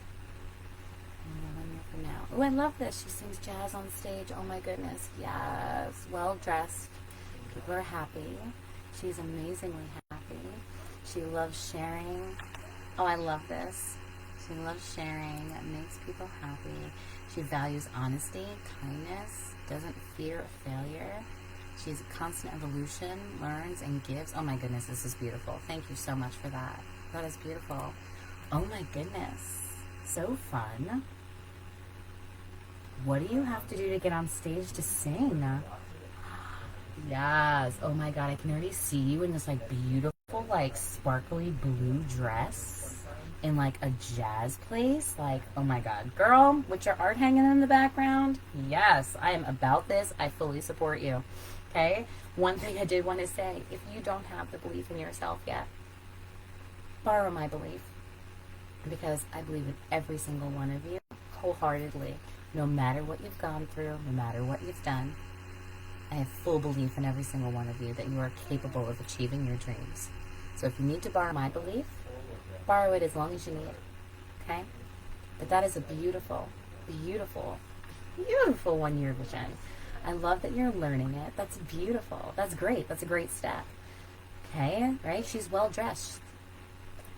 For now. Oh, I love this. She sings jazz on stage. Oh my goodness. Yes. Well dressed. People are happy. She's amazingly happy. She loves sharing. Oh, I love this. She loves sharing. It makes people happy. She values honesty, kindness, doesn't fear failure. She's a constant evolution, learns and gives. Oh my goodness, this is beautiful. Thank you so much for that. That is beautiful. Oh my goodness. So fun. What do you have to do to get on stage to sing? Yes. Oh my God, I can already see you in this like beautiful, like sparkly blue dress in like a jazz place. Like, oh my God, girl, with your art hanging in the background. Yes, I am about this. I fully support you. Okay. One thing I did want to say, if you don't have the belief in yourself yet, borrow my belief, because I believe in every single one of you wholeheartedly. No matter what you've gone through, no matter what you've done, I have full belief in every single one of you that you are capable of achieving your dreams. So if you need to borrow my belief, borrow it as long as you need. Okay? But that is a beautiful, beautiful, beautiful 1 year vision. I love that you're learning it. That's beautiful. That's great. That's a great step. Okay? Right? She's well dressed.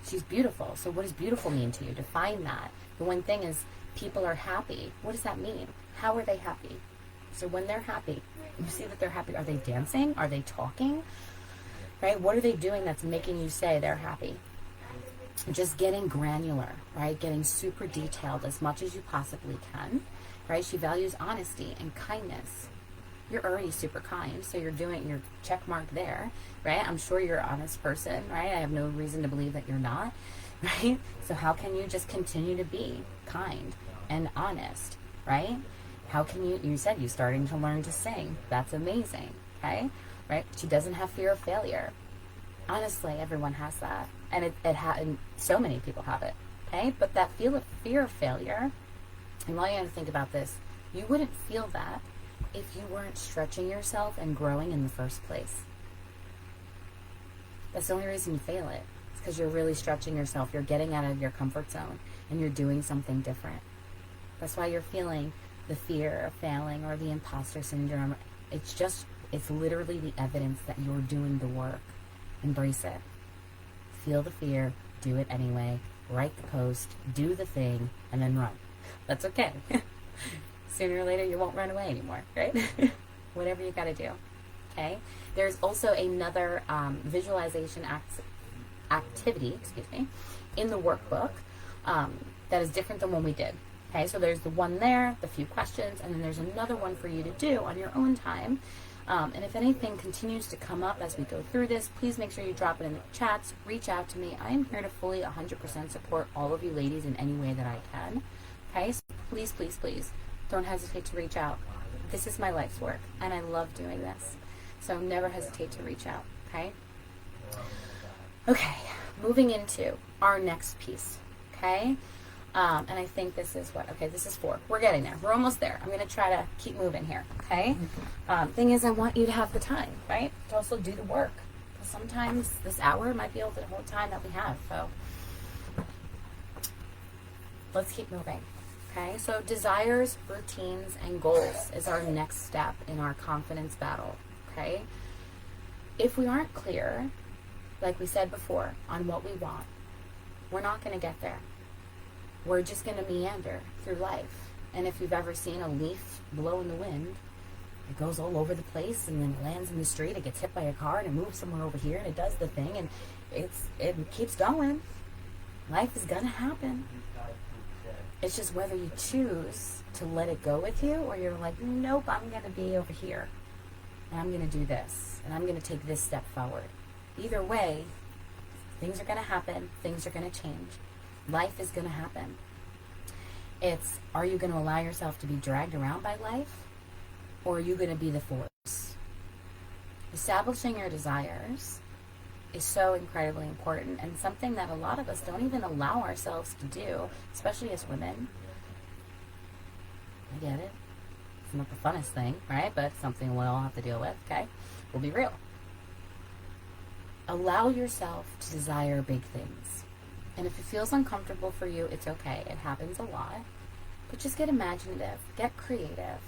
She's beautiful. So what does beautiful mean to you? Define that. The one thing is, people are happy. What does that mean? How are they happy? So when they're happy, you see that they're happy. Are they dancing? Are they talking? Right? What are they doing that's making you say they're happy? Just getting granular, right? Getting super detailed as much as you possibly can, right? She values honesty and kindness, you're already super kind. So you're doing your check mark there, right? I'm sure you're an honest person, right? I have no reason to believe that you're not, right? So how can you just continue to be kind and honest, right? How can you said you're starting to learn to sing. That's amazing, okay? Right? She doesn't have fear of failure. Honestly, everyone has that. And and so many people have it, okay? But that fear of failure, and while you have to think about this, you wouldn't feel that if you weren't stretching yourself and growing in the first place. That's the only reason you fail it. It's because you're really stretching yourself. You're getting out of your comfort zone and you're doing something different. That's why you're feeling the fear of failing or the imposter syndrome. It's literally the evidence that you're doing the work. Embrace it. Feel the fear, do it anyway, write the post, do the thing, and then run. That's okay. Sooner or later, you won't run away anymore, right? Whatever you got to do, okay? There's also another visualization activity, in the workbook that is different than one we did. Okay, so there's the one there, the few questions, and then there's another one for you to do on your own time. And if anything continues to come up as we go through this, please make sure you drop it in the chats. Reach out to me. I am here to fully 100% support all of you ladies in any way that I can. Okay, so please, please, please, don't hesitate to reach out. This is my life's work, and I love doing this. So never hesitate to reach out, okay? Okay, moving into our next piece, okay? And I think this is this is 4. We're getting there. We're almost there. I'm going to try to keep moving here, okay? Thing is, I want you to have the time, right? To also do the work. Because sometimes this hour might be able to hold time that we have. So let's keep moving, okay? So desires, routines, and goals is our next step in our confidence battle, okay? If we aren't clear, like we said before, on what we want, we're not going to get there. We're just going to meander through life. And if you've ever seen a leaf blow in the wind, it goes all over the place and then it lands in the street, it gets hit by a car and it moves somewhere over here and it does the thing and it keeps going. Life is going to happen. It's just whether you choose to let it go with you or you're like, nope, I'm going to be over here and I'm going to do this and I'm going to take this step forward. Either way, things are going to happen, things are going to change. Life is going to happen. Are you going to allow yourself to be dragged around by life? Or are you going to be the force? Establishing your desires is so incredibly important and something that a lot of us don't even allow ourselves to do, especially as women. I get it. It's not the funnest thing, right? But it's something we all have to deal with, okay? We'll be real. Allow yourself to desire big things. And if it feels uncomfortable for you, it's okay. It happens a lot. But just get imaginative. Get creative.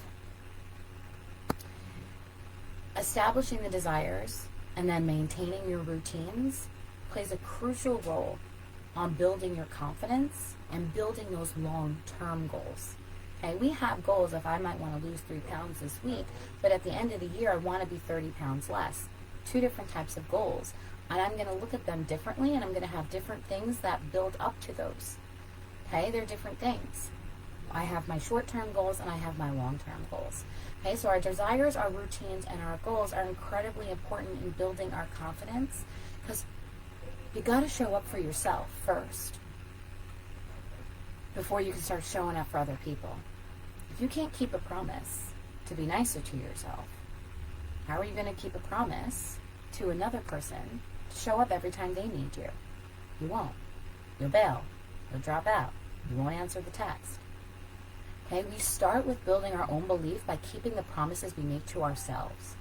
Establishing the desires and then maintaining your routines plays a crucial role on building your confidence and building those long-term goals. Okay, we have goals if I might want to lose 3 pounds this week, but at the end of the year, I want to be 30 pounds less. 2 different types of goals. And I'm going to look at them differently, and I'm going to have different things that build up to those. Okay, they're different things. I have my short-term goals, and I have my long-term goals. Okay, so our desires, our routines, and our goals are incredibly important in building our confidence, because you got to show up for yourself first before you can start showing up for other people. If you can't keep a promise to be nicer to yourself, how are you going to keep a promise to another person to show up every time they need you? You won't. You'll bail. You'll drop out. You won't answer the text. Okay, we start with building our own belief by keeping the promises we make to ourselves.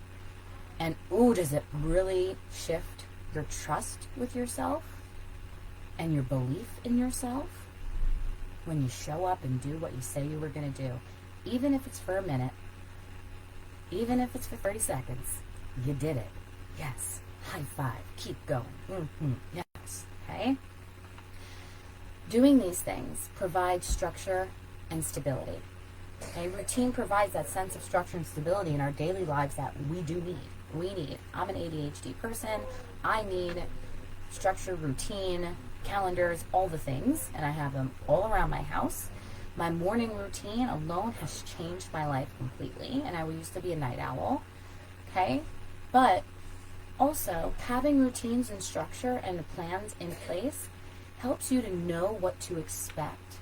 And does it really shift your trust with yourself and your belief in yourself when you show up and do what you say you were going to do, even if it's for a minute, even if it's for 30 seconds. You did it. Yes. High five. Keep going. Yes. Okay? Doing these things provides structure and stability. Okay? Routine provides that sense of structure and stability in our daily lives that we do need. I'm an ADHD person. I need structure, routine, calendars, all the things, and I have them all around my house. My morning routine alone has changed my life completely, and I used to be a night owl, okay? But also, having routines and structure and plans in place helps you to know what to expect.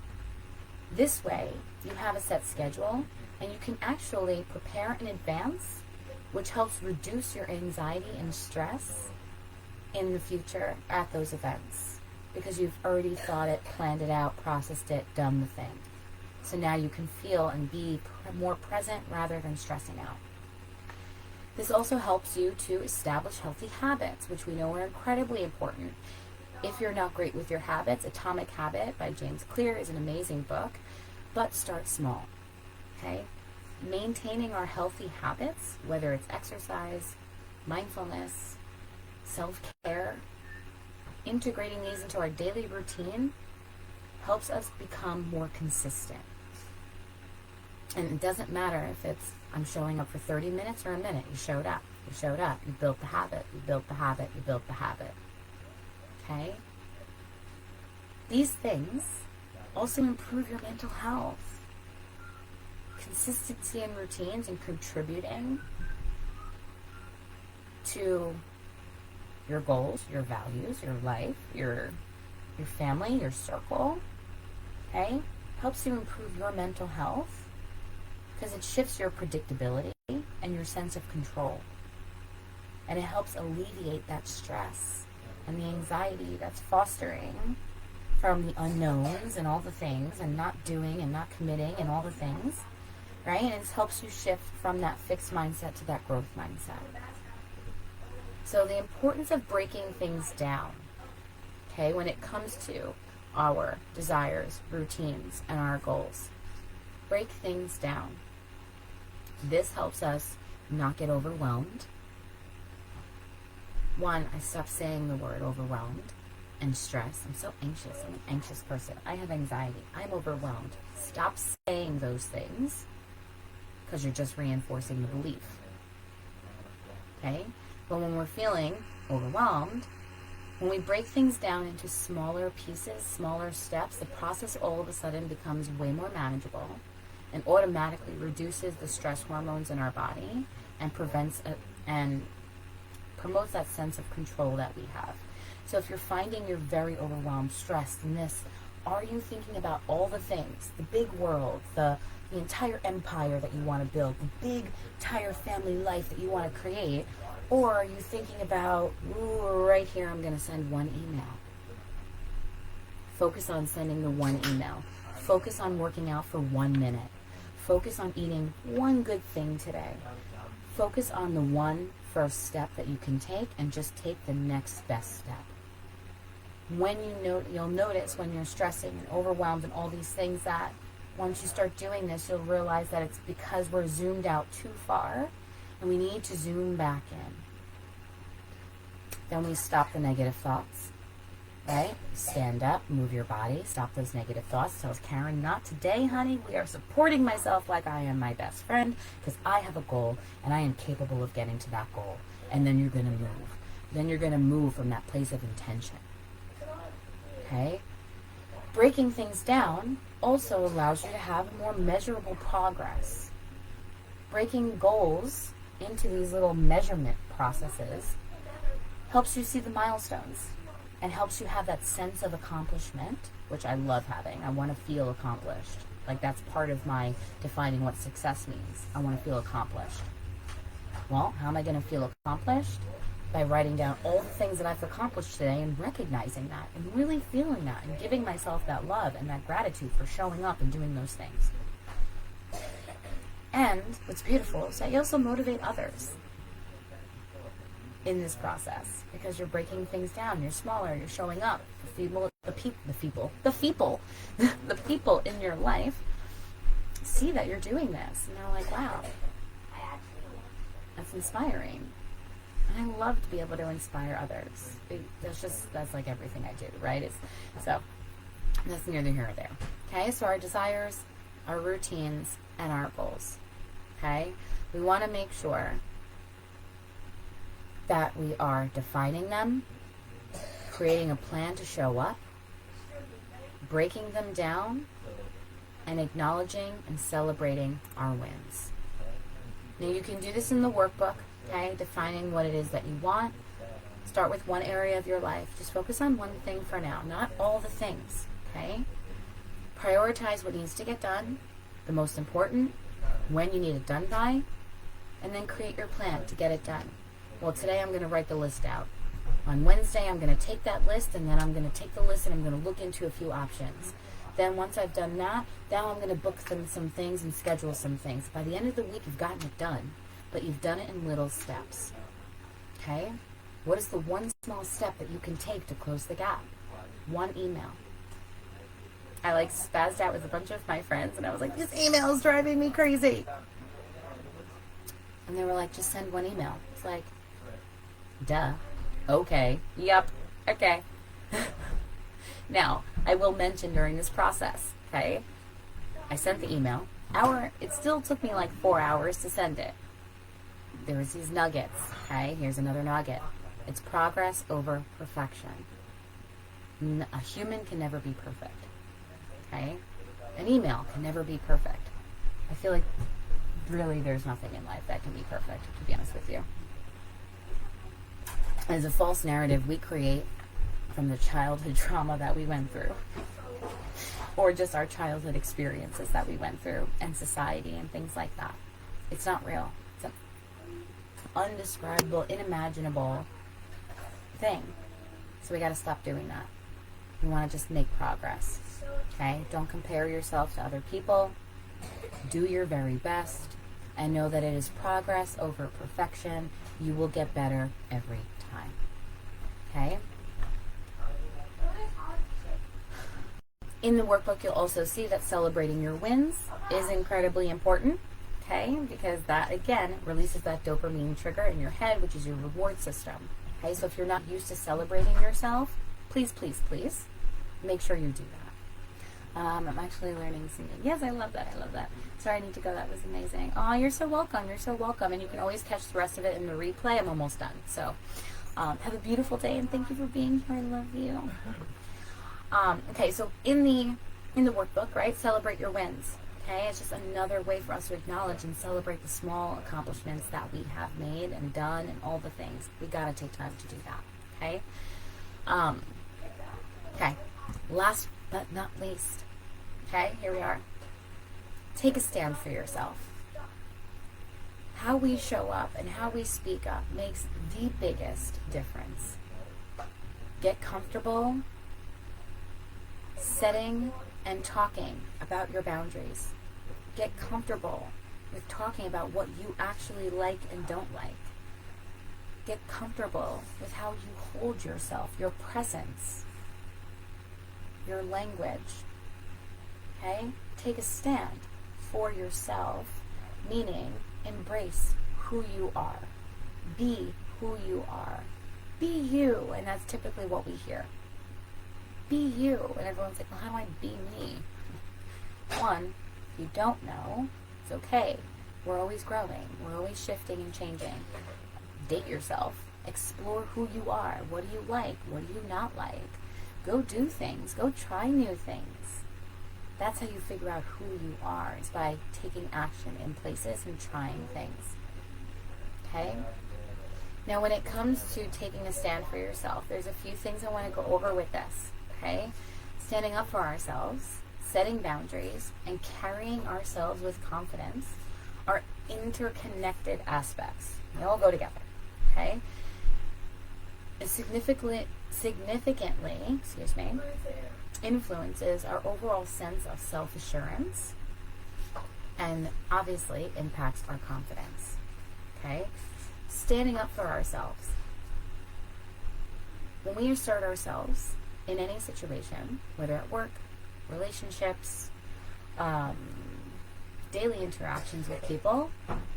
This way, you have a set schedule, and you can actually prepare in advance, which helps reduce your anxiety and stress in the future at those events, because you've already thought it, planned it out, processed it, done the thing. So now you can feel and be more present rather than stressing out. This also helps you to establish healthy habits, which we know are incredibly important. If you're not great with your habits, Atomic Habit by James Clear is an amazing book, but start small, okay? Maintaining our healthy habits, whether it's exercise, mindfulness, self-care, integrating these into our daily routine helps us become more consistent. And it doesn't matter if it's I'm showing up for 30 minutes or a minute. You showed up. You showed up. You built the habit. You built the habit. You built the habit. Okay? These things also improve your mental health. Consistency in routines and contributing to your goals, your values, your life, your family, your circle, okay, helps you improve your mental health because it shifts your predictability and your sense of control. And it helps alleviate that stress and the anxiety that's fostering from the unknowns and all the things and not doing and not committing and all the things, right? And it helps you shift from that fixed mindset to that growth mindset. So the importance of breaking things down, okay, when it comes to our desires, routines, and our goals. Break things down. This helps us not get overwhelmed. One, I stopped saying the word overwhelmed and stress. I'm so anxious. I'm an anxious person. I have anxiety. I'm overwhelmed. Stop saying those things because you're just reinforcing the belief. Okay? But when we're feeling overwhelmed, when we break things down into smaller pieces, smaller steps, the process all of a sudden becomes way more manageable and automatically reduces the stress hormones in our body and promotes that sense of control that we have. So if you're finding you're very overwhelmed, stressed, and this, are you thinking about all the things, the big world, the entire empire that you want to build, the big entire family life that you want to create? Or are you thinking about, right here, I'm going to send one email. Focus on sending the one email. Focus on working out for 1 minute. Focus on eating one good thing today. Focus on the one first step that you can take and just take the next best step. When you'll notice when you're stressing and overwhelmed and all these things that once you start doing this, you'll realize that it's because we're zoomed out too far and we need to zoom back in. Then we stop the negative thoughts, right? Stand up, move your body, stop those negative thoughts. Tells Karen, not today, honey. We are supporting myself like I am my best friend because I have a goal and I am capable of getting to that goal. And then you're going to move. Then you're going to move from that place of intention. Okay? Breaking things down also allows you to have more measurable progress. Breaking goals into these little measurement processes helps you see the milestones and helps you have that sense of accomplishment, which I love having. I want to feel accomplished. Like that's part of my defining what success means. I want to feel accomplished. Well, how am I going to feel accomplished? By writing down all the things that I've accomplished today and recognizing that and really feeling that and giving myself that love and that gratitude for showing up and doing those things. And what's beautiful is that you also motivate others in this process because you're breaking things down. You're smaller. You're showing up. The people in your life see that you're doing this, and they're like, "Wow, that's inspiring." And I love to be able to inspire others. That's like everything I do, right? So that's neither here nor there. Okay, so our desires, our routines, and our goals. Okay, we want to make sure that we are defining them, creating a plan to show up, breaking them down, and acknowledging and celebrating our wins. Now you can do this in the workbook, okay? Defining what it is that you want. Start with one area of your life. Just focus on one thing for now, not all the things, okay? Prioritize what needs to get done, the most important, when you need it done by, and then create your plan to get it done. Well, today I'm going to write the list out. On Wednesday, I'm going to take that list, and then I'm going to take the list and I'm going to look into a few options. Then once I've done that, now I'm going to book some things and schedule some things. By the end of the week, you've gotten it done, but you've done it in little steps. Okay? What is the one small step that you can take to close the gap? One email. I spazzed out with a bunch of my friends, and I was like, this email is driving me crazy. And they were like, just send one email. It's like, duh. Okay. Yep. Okay. Now, I will mention during this process, okay, I sent the email. It still took me 4 hours to send it. There was these nuggets, okay? Here's another nugget. It's progress over perfection. A human can never be perfect, okay? An email can never be perfect. I feel like really there's nothing in life that can be perfect, to be honest with you. It's a false narrative we create from the childhood trauma that we went through, or just our childhood experiences that we went through, and society and things like that. It's not real. It's an undescribable, unimaginable thing. So we got to stop doing that. We want to just make progress. Okay? Don't compare yourself to other people. Do your very best, and know that it is progress over perfection. You will get better every time. Okay? In the workbook, you'll also see that celebrating your wins is incredibly important, okay? Because that, again, releases that dopamine trigger in your head, which is your reward system, okay? So if you're not used to celebrating yourself, please, please, please, make sure you do that. I'm actually learning singing. Yes, I love that. I love that. Sorry, I need to go. That was amazing. Oh, you're so welcome. You're so welcome. And you can always catch the rest of it in the replay. I'm almost done. So have a beautiful day, and thank you for being here. I love you. Okay, so in the workbook, right, celebrate your wins. Okay, it's just another way for us to acknowledge and celebrate the small accomplishments that we have made and done and all the things. We gotta take time to do that. Okay. Okay. Last but not least. Okay, here we are. Take a stand for yourself. How we show up and how we speak up makes the biggest difference. Get comfortable setting and talking about your boundaries. Get comfortable with talking about what you actually like and don't like. Get comfortable with how you hold yourself, your presence, your language. Okay? Take a stand for yourself, meaning embrace who you are. Be who you are. Be you, and that's typically what we hear. Be you. And everyone's like, well, how do I be me? One, if you don't know, it's okay. We're always growing. We're always shifting and changing. Date yourself. Explore who you are. What do you like? What do you not like? Go do things. Go try new things. That's how you figure out who you are. It's by taking action in places and trying things. Okay? Now, when it comes to taking a stand for yourself, there's a few things I want to go over with this. Okay? Standing up for ourselves, setting boundaries, and carrying ourselves with confidence are interconnected aspects. They all go together. Okay? It significantly influences our overall sense of self-assurance and obviously impacts our confidence. Okay? Standing up for ourselves. When we assert ourselves in any situation, whether at work, relationships, daily interactions with people,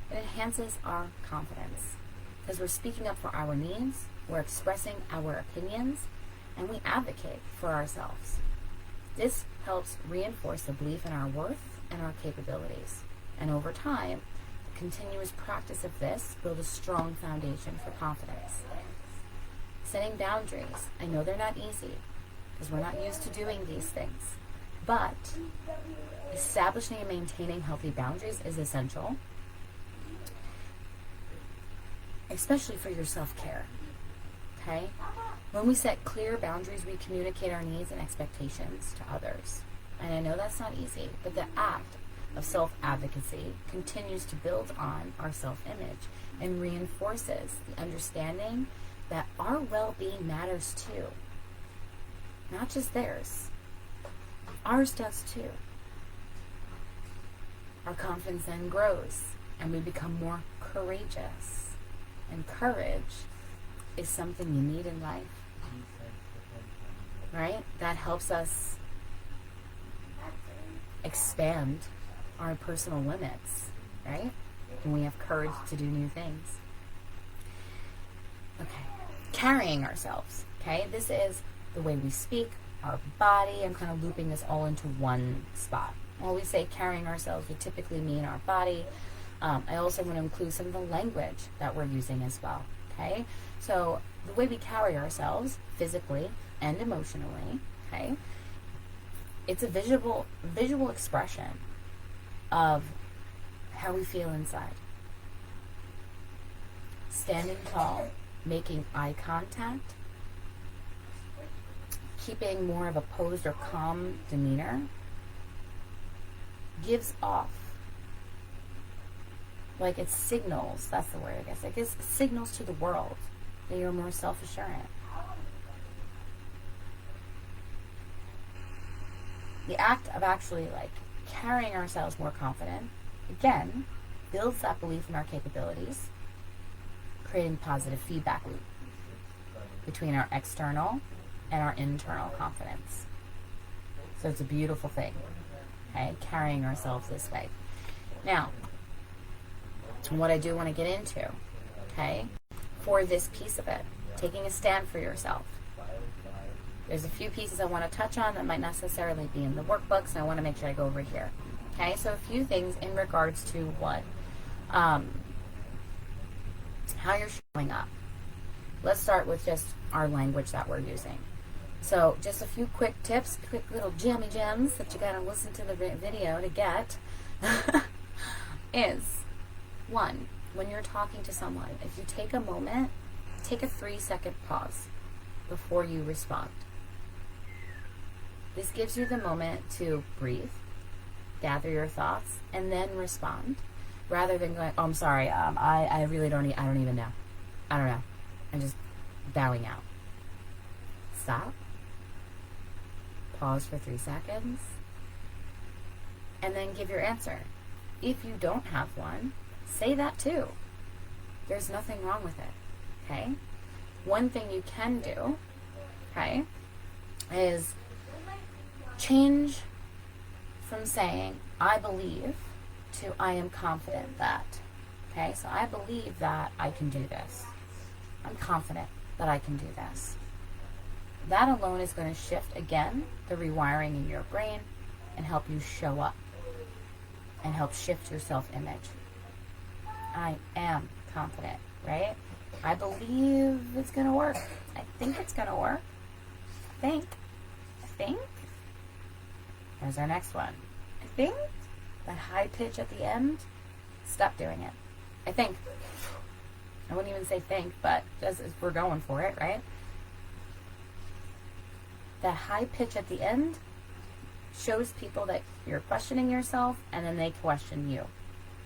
it enhances our confidence because we're speaking up for our needs, we're expressing our opinions, and we advocate for ourselves. This helps reinforce the belief in our worth and our capabilities. And over time, the continuous practice of this builds a strong foundation for confidence. Setting boundaries. I know they're not easy because we're not used to doing these things. But establishing and maintaining healthy boundaries is essential, especially for your self-care. Okay? When we set clear boundaries, we communicate our needs and expectations to others. And I know that's not easy, but the act of self-advocacy continues to build on our self-image and reinforces the understanding that our well-being matters too. Not just theirs. Ours does too. Our confidence then grows and we become more courageous. And courage is something you need in life. Right? That helps us expand our personal limits, right? When we have courage to do new things. Okay. Carrying ourselves, okay? This is the way we speak, our body. I'm kind of looping this all into one spot. When we say carrying ourselves, we typically mean our body. I also want to include some of the language that we're using as well, okay? So the way we carry ourselves physically and emotionally, okay? It's a visual expression of how we feel inside. Standing tall, making eye contact, keeping more of a posed or calm demeanor gives off, like it signals, that's the word I guess, it gives signals to the world that you're more self-assurant. The act of actually like carrying ourselves more confident, again, builds that belief in our capabilities, creating positive feedback loop between our external and our internal confidence. So it's a beautiful thing, okay, carrying ourselves this way. Now, what I do want to get into, okay, for this piece of it, taking a stand for yourself. There's a few pieces I want to touch on that might not necessarily be in the workbooks, and I want to make sure I go over here. Okay, so a few things in regards to what, how you're showing up. Let's start with just our language that we're using. So just a few quick tips, quick little jammy gems that you gotta listen to the video to get is, one, when you're talking to someone, if you take a moment, take a 3-second pause before you respond. This gives you the moment to breathe, gather your thoughts, and then respond, rather than going, oh, I'm sorry, I really don't even know. I don't know. And just bowing out. Stop. Pause for 3 seconds. And then give your answer. If you don't have one, say that too. There's nothing wrong with it. Okay? One thing you can do, okay, is change from saying, I believe, to I am confident that. Okay, so I believe that I can do this. I'm confident that I can do this. That alone is going to shift, again, the rewiring in your brain and help you show up and help shift your self-image. I am confident, right? I believe it's going to work. I think it's going to work. I think. There's our next one. I think. That high pitch at the end, stop doing it. I think. I wouldn't even say think, but just if we're going for it, right? That high pitch at the end shows people that you're questioning yourself, and then they question you.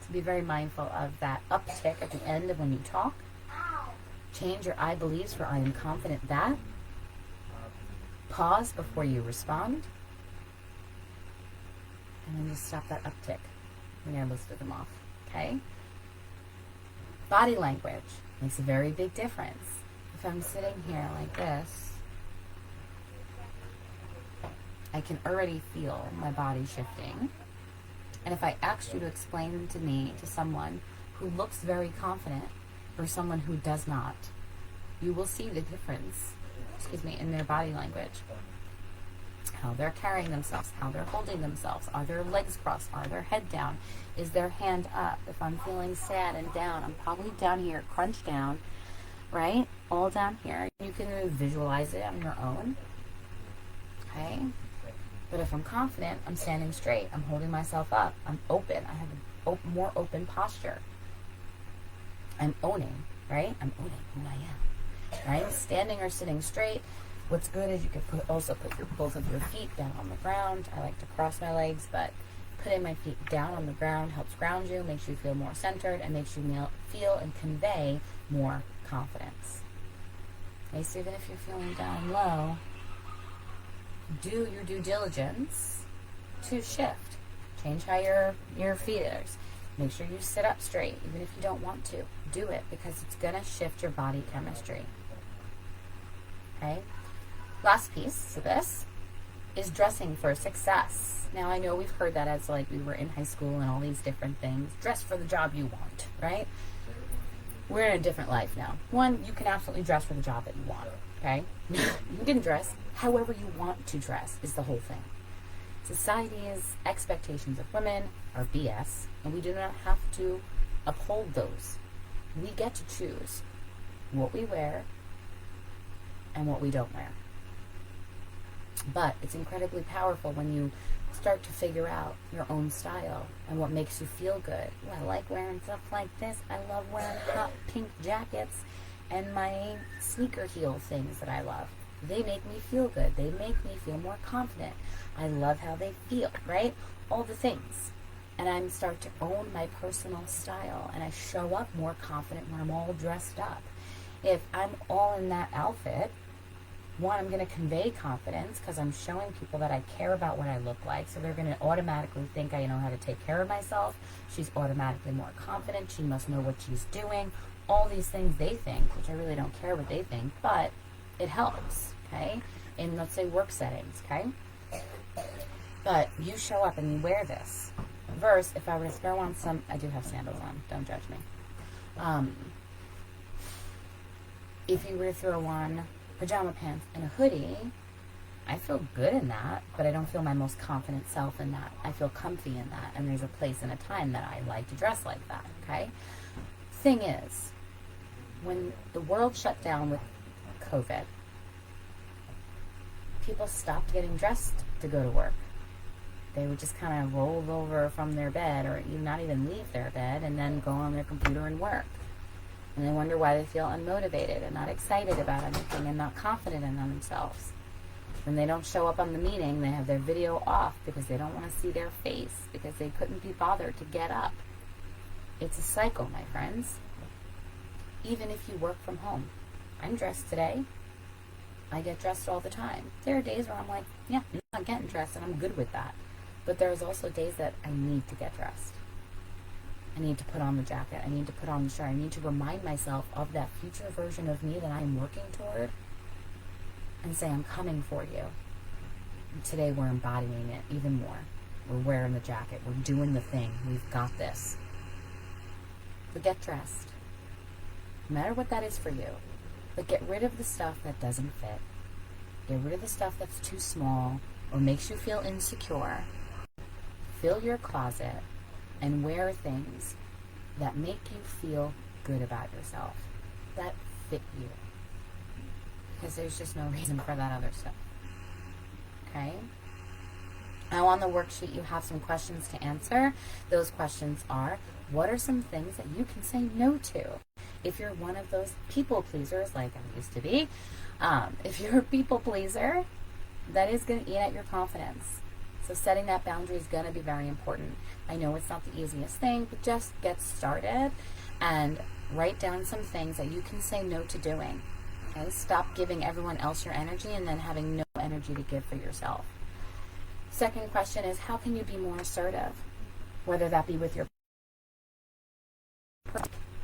So be very mindful of that uptick at the end of when you talk. Change your I believes for I am confident that. Pause before you respond. And then just stop that uptick. I think I listed them off. Okay? Body language makes a very big difference. If I'm sitting here like this, I can already feel my body shifting. And if I asked you to explain to me, to someone who looks very confident, or someone who does not, you will see the difference, in their body language. How they're carrying themselves, how they're holding themselves. Are their legs crossed? Are their head down? Is their hand up? If I'm feeling sad and down, I'm probably down here, crunched down, right? All down here. You can visualize it on your own. Okay? But if I'm confident, I'm standing straight, I'm holding myself up, I'm open, I have a more open posture. I'm owning, right? I'm owning who I am, right? Standing or sitting straight. What's good is you can also put both of your feet down on the ground. I like to cross my legs, but putting my feet down on the ground helps ground you, makes you feel more centered, and makes you feel and convey more confidence. Okay, so even if you're feeling down low, do your due diligence to shift. Change how your feet is. Make sure you sit up straight, even if you don't want to. Do it, because it's going to shift your body chemistry. Okay? Last piece of this is dressing for success. Now, I know we've heard that as like we were in high school and all these different things. Dress for the job you want, right? We're in a different life now. One, you can absolutely dress for the job that you want, okay? You can dress however you want to dress is the whole thing. Society's expectations of women are BS, and we do not have to uphold those. We get to choose what we wear and what we don't wear. But it's incredibly powerful when you start to figure out your own style and what makes you feel good. Ooh, I like wearing stuff like this. I love wearing hot pink jackets and my sneaker heel things that I love. They make me feel good. They make me feel more confident. I love how they feel, right? All the things. And I start to own my personal style, and I show up more confident when I'm all dressed up. If I'm all in that outfit, one, I'm going to convey confidence because I'm showing people that I care about what I look like, so they're going to automatically think I know how to take care of myself. She's automatically more confident. She must know what she's doing. All these things they think, which I really don't care what they think, but it helps, okay? In, let's say, work settings, okay? But you show up and you wear this. Versus, if I were to throw on some, I do have sandals on, don't judge me. If you were to throw on pajama pants and a hoodie, I feel good in that, but I don't feel my most confident self in that. I feel comfy in that, and there's a place and a time that I like to dress like that, okay? Thing is, when the world shut down with COVID, people stopped getting dressed to go to work. They would just kind of roll over from their bed, or not even leave their bed, and then go on their computer and work. And they wonder why they feel unmotivated and not excited about anything and not confident in themselves. When they don't show up on the meeting, they have their video off because they don't want to see their face, because they couldn't be bothered to get up. It's a cycle, my friends. Even if you work from home. I'm dressed today. I get dressed all the time. There are days where I'm like, yeah, I'm not getting dressed, and I'm good with that. But there's also days that I need to get dressed. I need to put on the jacket. I need to put on the shirt. I need to remind myself of that future version of me that I'm working toward, and say, I'm coming for you. And today we're embodying it even more. We're wearing the jacket. We're doing the thing. We've got this. But get dressed. No matter what that is for you. But get rid of the stuff that doesn't fit. Get rid of the stuff that's too small or makes you feel insecure. Fill your closet and wear things that make you feel good about yourself, that fit you. Because there's just no reason for that other stuff. Okay? Now on the worksheet you have some questions to answer. Those questions are, what are some things that you can say no to? If you're one of those people pleasers, like I used to be, if you're a people pleaser, that is going to eat at your confidence. So setting that boundary is going to be very important. I know it's not the easiest thing, but just get started and write down some things that you can say no to doing. Okay? Stop giving everyone else your energy and then having no energy to give for yourself. Second question is, how can you be more assertive? Whether that be with your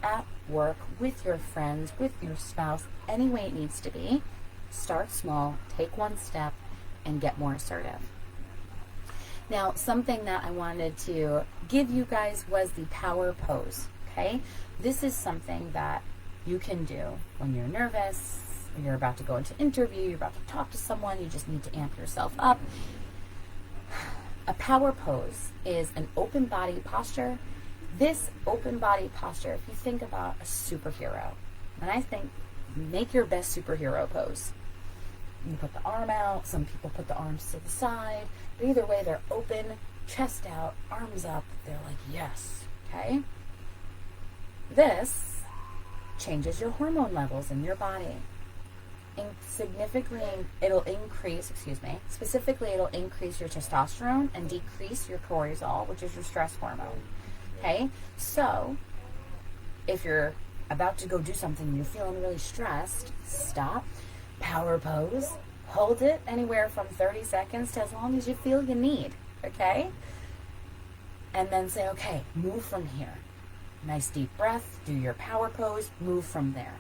at work, with your friends, with your spouse, any way it needs to be. Start small, take one step, and get more assertive. Now, something that I wanted to give you guys was the power pose, okay? This is something that you can do when you're nervous, when you're about to go into an interview, you're about to talk to someone, you just need to amp yourself up. A power pose is an open body posture. This open body posture, if you think about a superhero, and I think, make your best superhero pose. you put the arm out. Some people put the arms to the side. But either way, they're open, chest out, arms up. They're like, yes, okay? This changes your hormone levels in your body. And specifically, it'll increase your testosterone and decrease your cortisol, which is your stress hormone. Okay? So, if you're about to go do something and you're feeling really stressed, stop, power pose, hold it anywhere from 30 seconds to as long as you feel you need. Okay? And then say, okay, move from here. Nice deep breath, do your power pose, move from there.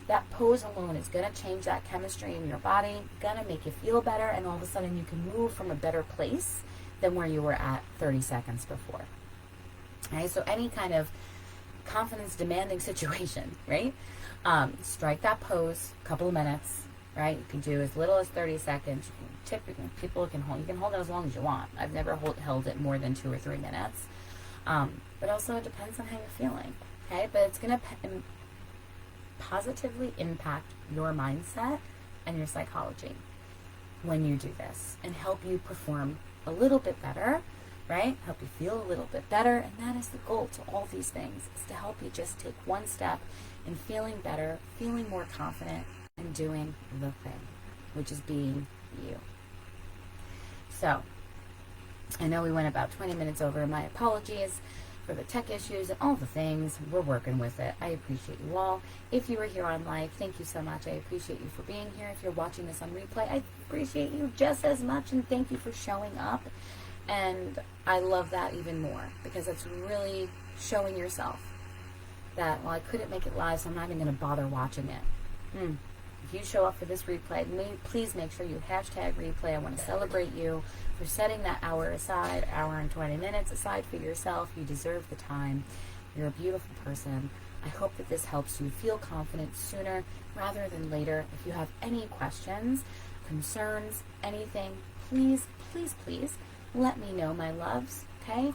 That pose alone is going to change that chemistry in your body, going to make you feel better, and all of a sudden you can move from a better place than where you were at 30 seconds before. Okay, so any kind of confidence-demanding situation, right? Strike that pose, a couple of minutes, right? You can do as little as 30 seconds. Typically, you can hold it as long as you want. I've never held it more than 2 or 3 minutes. But also it depends on how you're feeling, okay? But it's going to positively impact your mindset and your psychology when you do this and help you perform a little bit better, right? Help you feel a little bit better. And that is the goal to all these things, is to help you just take one step in feeling better, feeling more confident, and doing the thing, which is being you. So, I know we went about 20 minutes over. My apologies for the tech issues and all the things. We're working with it. I appreciate you all. If you were here on live, thank you so much. I appreciate you for being here. If you're watching this on replay, I appreciate you just as much, and thank you for showing up. And I love that even more, because it's really showing yourself that, well, I couldn't make it live, so I'm not even going to bother watching it. If you show up for this replay, please make sure you hashtag replay. I want to celebrate you for setting that hour and 20 minutes aside for yourself. You deserve the time. You're a beautiful person. I hope that this helps you feel confident sooner rather than later. If you have any questions, concerns, anything, please, please, please let me know, my loves, okay?